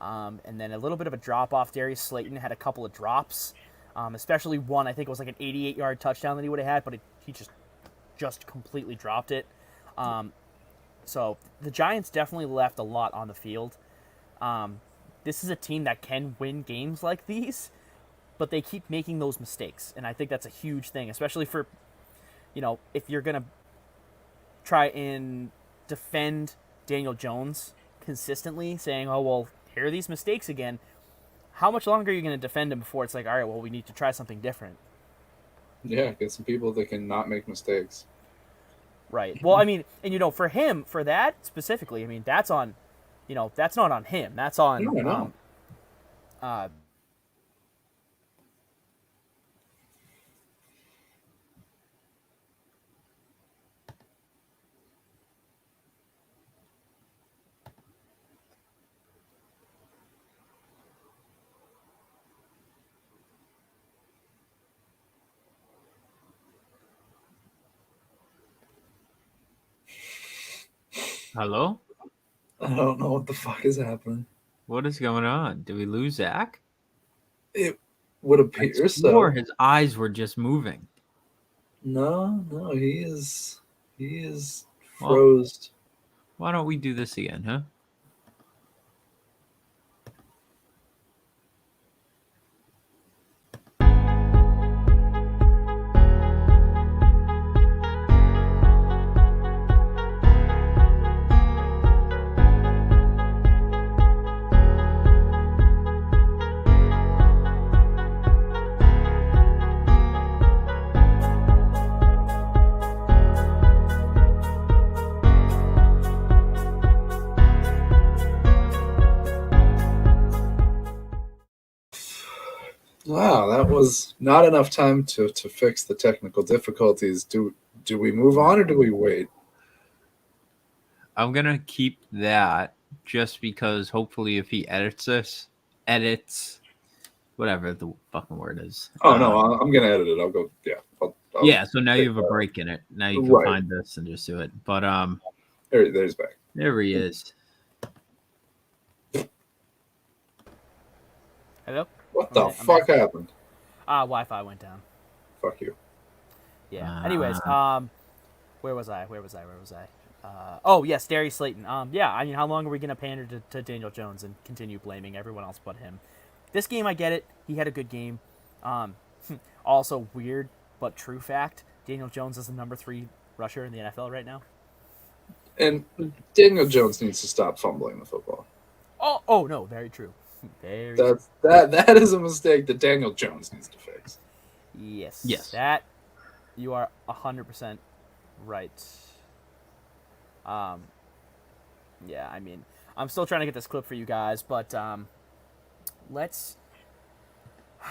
And then a little bit of a drop-off. Darius Slayton had a couple of drops, especially one, I think it was like an 88-yard touchdown that he would have had, but he just completely dropped it. So the Giants definitely left a lot on the field. this is a team that can win games like these, but they keep making those mistakes. And I think that's a huge thing, especially for, if you're going to try and defend Daniel Jones consistently, saying, oh, well, here are these mistakes again. How much longer are you going to defend him before it's like, all right, well, we need to try something different? Yeah, get some people that can not make mistakes. Right. Well, I mean, and for him, for that specifically, I mean, that's on, that's not on him. That's on. No. Hello? I don't know what the fuck is happening. What is going on? Did we lose Zach? It would appear so. Or his eyes were just moving. No, he is froze. Why don't we do this again, huh? Wow, that was not enough time to fix the technical difficulties. Do we move on or do we wait? I'm going to keep that just because hopefully if he edits whatever the fucking word is. Oh, no, I'm going to edit it. I'll go, yeah. So now you have a break in it. Now you can find this and just do it. But there's back. There he is. Hello? What the fuck happened? Wi-Fi went down. Fuck you. Yeah. Anyways, where was I? Oh, yes, Darius Slayton. Yeah, I mean, how long are we going to pander to Daniel Jones and continue blaming everyone else but him? This game, I get it. He had a good game. Also, weird but true fact, Daniel Jones is the number 3 rusher in the NFL right now. And Daniel Jones needs to stop fumbling the football. Oh no, very true. That is a mistake that Daniel Jones needs to fix. Yes. That you are 100% right. Yeah, I mean, I'm still trying to get this clip for you guys, but let's. I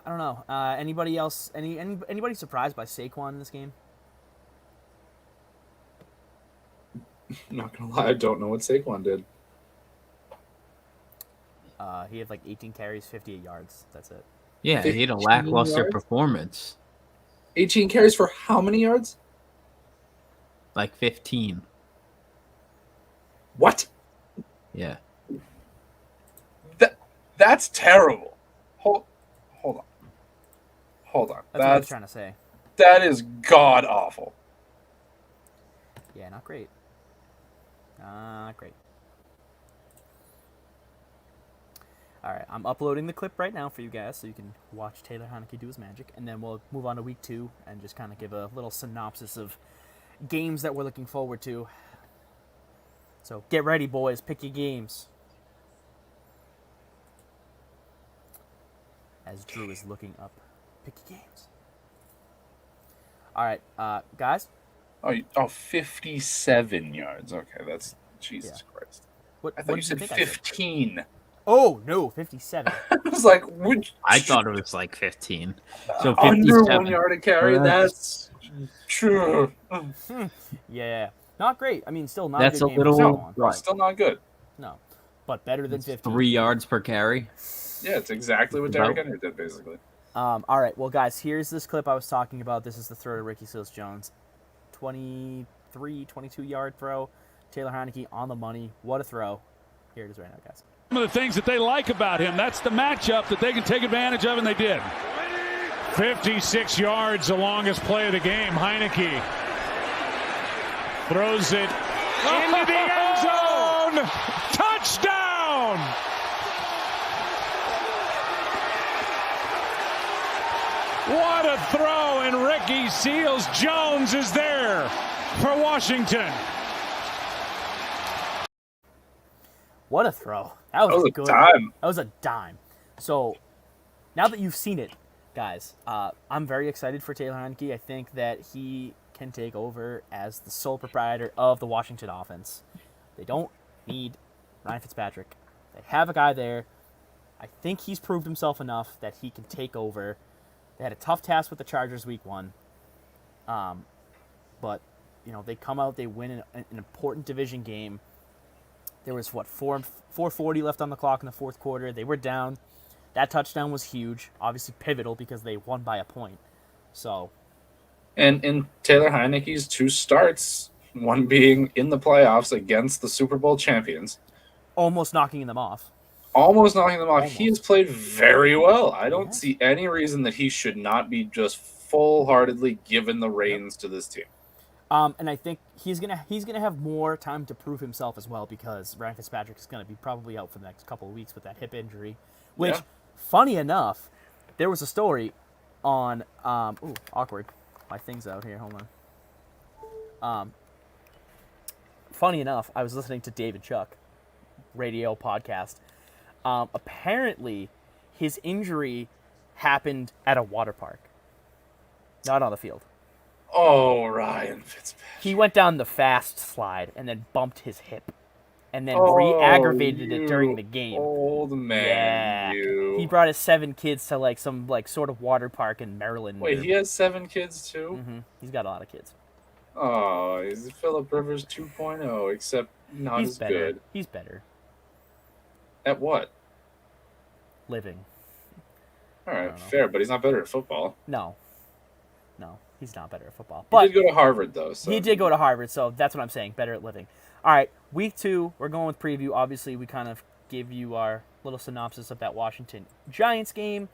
don't know. Anybody else? Anybody surprised by Saquon in this game? I'm not gonna lie, I don't know what Saquon did. He had like 18 carries, 58 yards. That's it. Yeah, he had a lackluster performance. 18 carries for how many yards? Like 15. What? Yeah. That's terrible. Hold on. That's what I was trying to say. That is god awful. Yeah, not great. Not great. All right, I'm uploading the clip right now for you guys so you can watch Taylor Heinicke do his magic, and then we'll move on to week 2 and just kind of give a little synopsis of games that we're looking forward to. So get ready, boys. Pick your games. As Drew is looking up, pick your games. All right, guys. Oh, 57 yards. Okay, that's Jesus Christ. I thought you said 15. Oh, no, 57. I was like, I thought it was like 15. So 57. Under 1 yard to carry, that's true. Yeah, not great. I mean, still not that's a good little. No, still not good. No, but better than 15. 3 yards per carry. Yeah, it's exactly what Derrick Henry did, basically. All right, well, guys, here's this clip I was talking about. This is the throw to Ricky Seals-Jones. 23, 22-yard throw. Taylor Heinicke on the money. What a throw. Here it is right now, guys. Some of the things that they like about him, that's the matchup that they can take advantage of, and they did. 56 yards, the longest play of the game. Heinicke throws it into the end zone. Touchdown! throw, and Ricky Seals-Jones is there for Washington. What a throw. That was a good dime. That was a dime. So, now that you've seen it, guys, I'm very excited for Taylor Heinicke. I think that he can take over as the sole proprietor of the Washington offense. They don't need Ryan Fitzpatrick. They have a guy there. I think he's proved himself enough that he can take over. They had a tough task with the Chargers week 1. But, they come out, they win an important division game. There was, 4:40 left on the clock in the fourth quarter. They were down. That touchdown was huge, obviously pivotal because they won by a point. So, and in Taylor Heinicke's 2 starts, one being in the playoffs against the Super Bowl champions, almost knocking them off. He has played very well. I don't see any reason that he should not be just full-heartedly given the reins to this team. And I think he's gonna have more time to prove himself as well because Ryan Fitzpatrick is gonna be probably out for the next couple of weeks with that hip injury. Which, funny enough, there was a story on awkward. My thing's out here. Hold on. Funny enough, I was listening to David Chuck radio podcast. Apparently, his injury happened at a water park, not on the field. Oh, Ryan Fitzpatrick. He went down the fast slide and then bumped his hip and then re-aggravated it during the game. Old man, He brought his 7 kids to some sort of water park in Maryland. Wait, he has 7 kids too? Mm-hmm. He's got a lot of kids. Oh, he's Phillip Rivers 2.0, except not as good. He's better. At what? Living. All right, fair, but he's not better at football. No, he's not better at football. But he did go to Harvard, though. So. He did go to Harvard, so that's what I'm saying, better at living. All right, week 2, we're going with preview. Obviously, we kind of gave you our little synopsis of that Washington Giants game.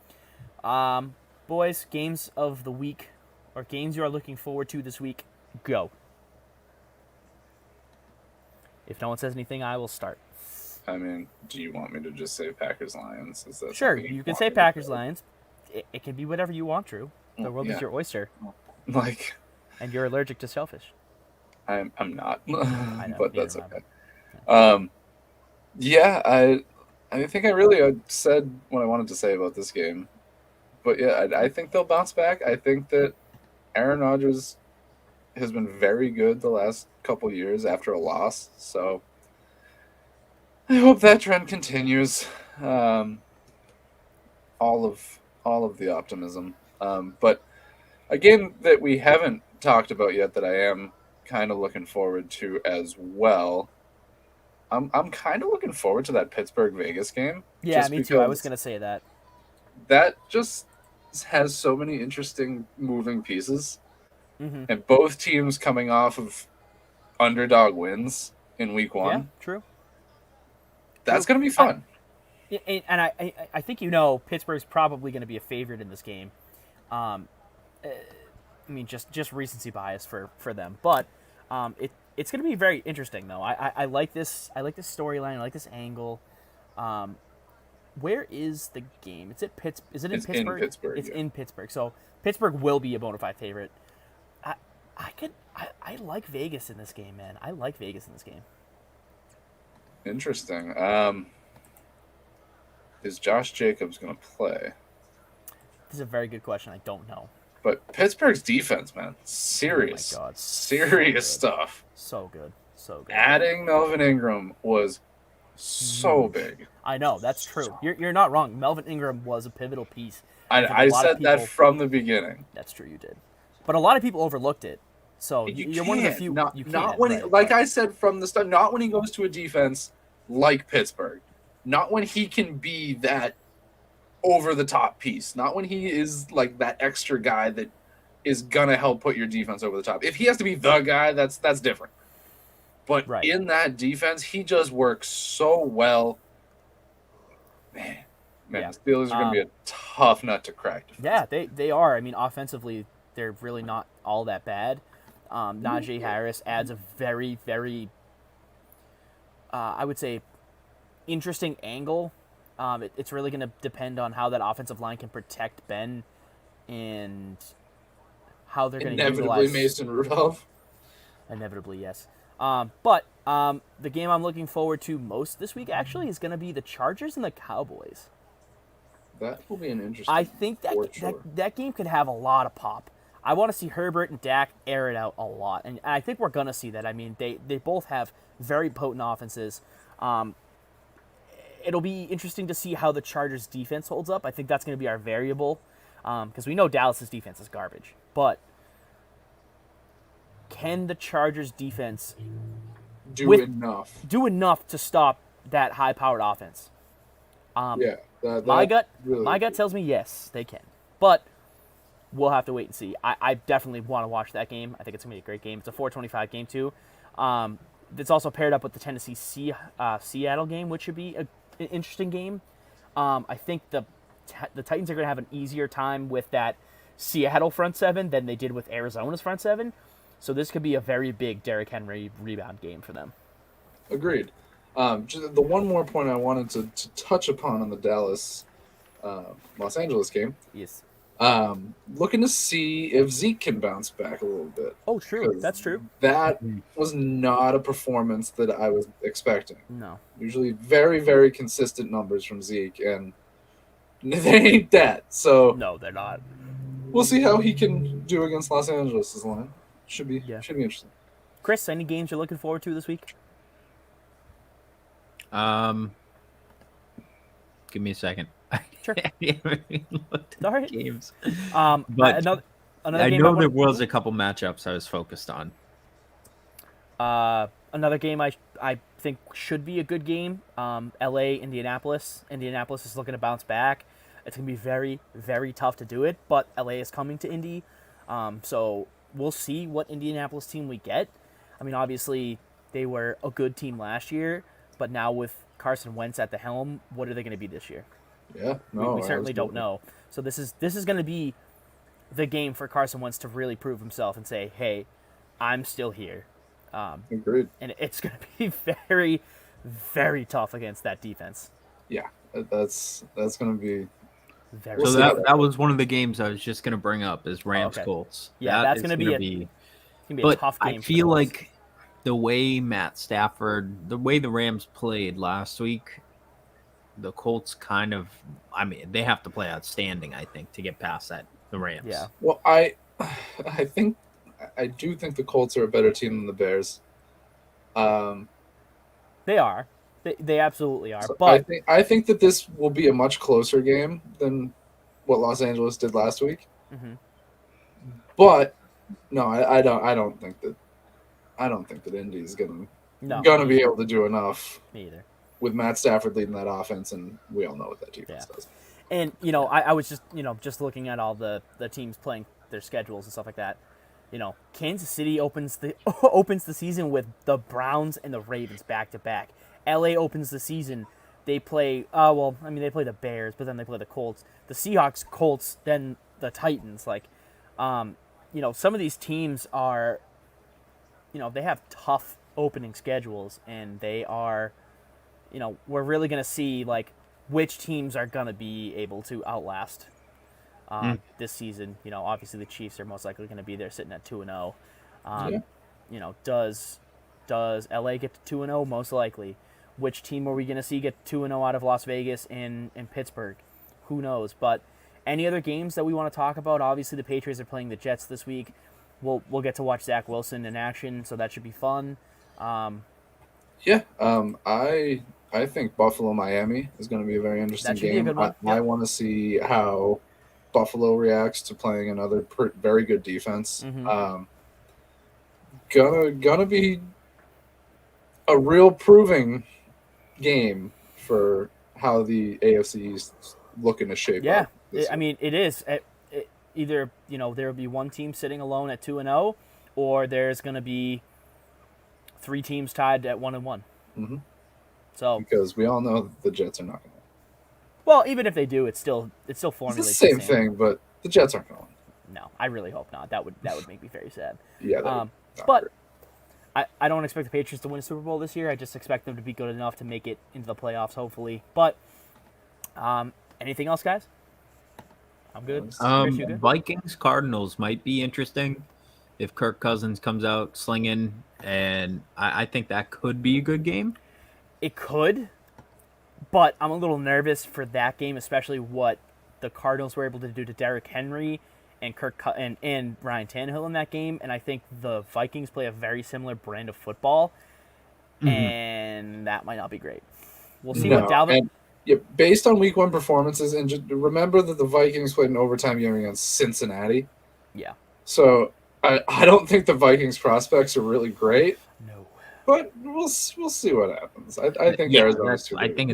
Boys, games of the week, or games you are looking forward to this week, go. If no one says anything, I will start. I mean, do you want me to just say Packers-Lions? Sure, you can say Packers-Lions. It can be whatever you want, Drew. The world is your oyster. And you're allergic to shellfish. I'm not. I know, but that's okay. I think I really said what I wanted to say about this game. But yeah, I think they'll bounce back. I think that Aaron Rodgers has been very good the last couple years after a loss. So I hope that trend continues. All of the optimism. But a game that we haven't talked about yet that I am kind of looking forward to as well. I'm kind of looking forward to that Pittsburgh-Vegas game. Yeah, me too. I was going to say that. That just has so many interesting moving pieces. Mm-hmm. And both teams coming off of underdog wins in week 1. Yeah, true. That's going to be fun. And I think Pittsburgh's probably going to be a favorite in this game. I mean, just recency bias for them, but it's going to be very interesting though. I like this storyline. I like this angle. Where is the game? Is it in Pittsburgh? In Pittsburgh. It's in Pittsburgh. So Pittsburgh will be a bona fide favorite. I like Vegas in this game, man. I like Vegas in this game. Interesting. Is Josh Jacobs going to play? This is a very good question. I don't know. But Pittsburgh's defense, man, serious. Oh my God. Serious stuff. So good. Adding Melvin Ingram was so big. I know, that's true. You're not wrong. Melvin Ingram was a pivotal piece. I said that from the beginning. That's true, you did. But a lot of people overlooked it. So you're one of the few. I said from the start, not when he goes to a defense like Pittsburgh. Not when he can be that over-the-top piece. Not when he is like that extra guy that is going to help put your defense over the top. If he has to be the guy, that's different. But in that defense, he just works so well. Man, the Steelers are going to be a tough nut to crack. Yeah, they are. I mean, offensively, they're really not all that bad. Najee Harris adds a very, very, I would say, interesting angle. It's really going to depend on how that offensive line can protect Ben and how they're going to inevitably utilize Mason Rudolph. Inevitably, yes. But the game I'm looking forward to most this week actually is going to be the Chargers and the Cowboys. That will be an interesting. I think that game could have a lot of pop. I want to see Herbert and Dak air it out a lot, and I think we're going to see that. I mean, they both have very potent offenses. It'll be interesting to see how the Chargers' defense holds up. I think that's going to be our variable, because we know Dallas's defense is garbage. But can the Chargers' defense do enough to stop that high-powered offense? My gut tells me yes, they can. But we'll have to wait and see. I definitely want to watch that game. I think it's going to be a great game. It's a 4:25 game, too. It's also paired up with the Tennessee Seattle game, which should be an interesting game. I think the Titans are going to have an easier time with that Seattle front seven than they did with Arizona's front seven. So this could be a very big Derrick Henry rebound game for them. Agreed. Just the one more point I wanted to touch upon on the Dallas Los Angeles game. Yes. Looking to see if Zeke can bounce back a little bit. Oh, true. That's true. That was not a performance that I was expecting. No. Usually very, very consistent numbers from Zeke, and they ain't that. So no, they're not. We'll see how he can do against Los Angeles' line. Should be interesting. Chris, any games you're looking forward to this week? Give me a second. Sure. All right. Games. But another I game know there was a couple matchups I was focused on. Another game I think should be a good game. LA, Indianapolis. Indianapolis is looking to bounce back. It's going to be very, very tough to do it, but LA is coming to Indy. So we'll see what Indianapolis team we get. I mean, obviously, they were a good team last year, but now with Carson Wentz at the helm, what are they going to be this year? Yeah, we certainly don't know. So this is going to be the game for Carson Wentz to really prove himself and say, "Hey, I'm still here." Agreed. And it's going to be very, very tough against that defense. Yeah, that's going to be. So that was one of the games I was just going to bring up is Rams Colts. Yeah, that's going to be a tough game. I feel like the way Matt Stafford, the way the Rams played last week, the Colts they have to play outstanding, I think, to get past the Rams. Yeah. Well, I do think the Colts are a better team than the Bears. They are. They absolutely are. So but I think that this will be a much closer game than what Los Angeles did last week. Mm-hmm. But no, I don't think that Indy is gonna be able to do enough. Me either. With Matt Stafford leading that offense, and we all know what that defense does. And I was just looking at all the teams playing their schedules and stuff like that. Kansas City opens the season with the Browns and the Ravens back to back. LA opens the season. They play they play the Bears, but then they play the Colts. The Seahawks, Colts, then the Titans. Some of these teams are, they have tough opening schedules, and they are, we're really going to see which teams are going to be able to outlast this season. Obviously the Chiefs are most likely going to be there sitting at 2-0. Does LA get to 2-0? Most likely. Which team are we going to see get 2-0 out of Las Vegas and Pittsburgh? Who knows? But any other games that we want to talk about? Obviously, the Patriots are playing the Jets this week. We'll get to watch Zach Wilson in action, so that should be fun. I think Buffalo-Miami is going to be a very interesting game. I want to see how Buffalo reacts to playing another very good defense. Mm-hmm. Gonna be a real proving game for how the AFC is looking to shape up. Yeah, I mean, it is. Either, there will be one team sitting alone at 2-0, or there's going to be three teams tied at 1-1. Mm-hmm. So because we all know that the Jets are not going to win. Well, even if they do, it's still formulates it's the same thing, but the Jets aren't going to win. No, I really hope not. That would make me very sad. Yeah, but I don't expect the Patriots to win a Super Bowl this year. I just expect them to be good enough to make it into the playoffs, hopefully. But anything else, guys? I'm good. Chris, you good? Vikings Cardinals might be interesting if Kirk Cousins comes out slinging, and I think that could be a good game. It could, but I'm a little nervous for that game, especially what the Cardinals were able to do to Derrick Henry and and Ryan Tannehill in that game. And I think the Vikings play a very similar brand of football, and that might not be great. We'll see what Dalvin. And, yeah, based on Week 1 performances, and just remember that the Vikings played an overtime game against Cincinnati. Yeah. So I don't think the Vikings prospects are really great. No. But we'll see what happens. I think Arizona's too big. I think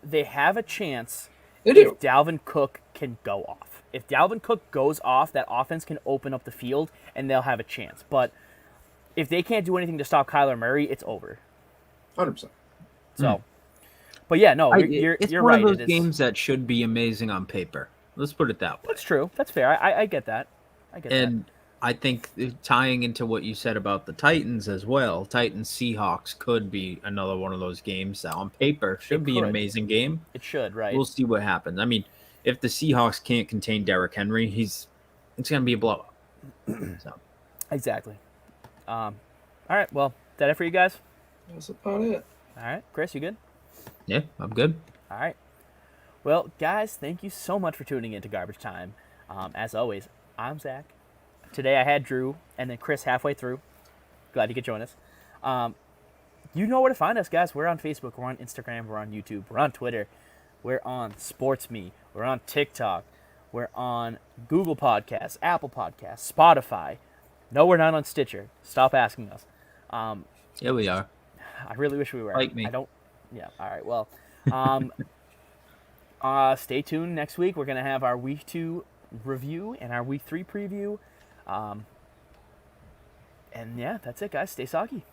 they have a chance. They do. If Dalvin Cook can go off. If Dalvin Cook goes off, that offense can open up the field and they'll have a chance. But if they can't do anything to stop Kyler Murray, it's over. 100%. So, but yeah, no, you're it's right. One of those games that should be amazing on paper. Let's put it that way. That's true. That's fair. I get that. And I think tying into what you said about the Titans as well, Titans-Seahawks could be another one of those games that on paper should be an amazing game. It should, right? We'll see what happens. I mean, if the Seahawks can't contain Derrick Henry, it's going to be a blowout. So. Exactly. All right, well, is that it for you guys? That's about it. All right, Chris, you good? Yeah, I'm good. All right. Well, guys, thank you so much for tuning in to Garbage Time. As always, I'm Zach. Today I had Drew and then Chris halfway through. Glad you could join us. You know where to find us, guys. We're on Facebook. We're on Instagram. We're on YouTube. We're on Twitter. We're on SportsMe. We're on TikTok. We're on Google Podcasts, Apple Podcasts, Spotify. No, we're not on Stitcher. Stop asking us. Yeah, we are. I really wish we were. Like me. I don't. Yeah. All right. Well, stay tuned. Next week we're gonna have our Week 2 review and our Week 3 preview. And yeah, that's it, guys. Stay soggy.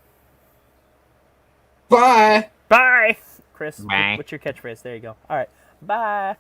Bye. Bye. Chris, Bye. what's your catchphrase? There you go. All right. Bye.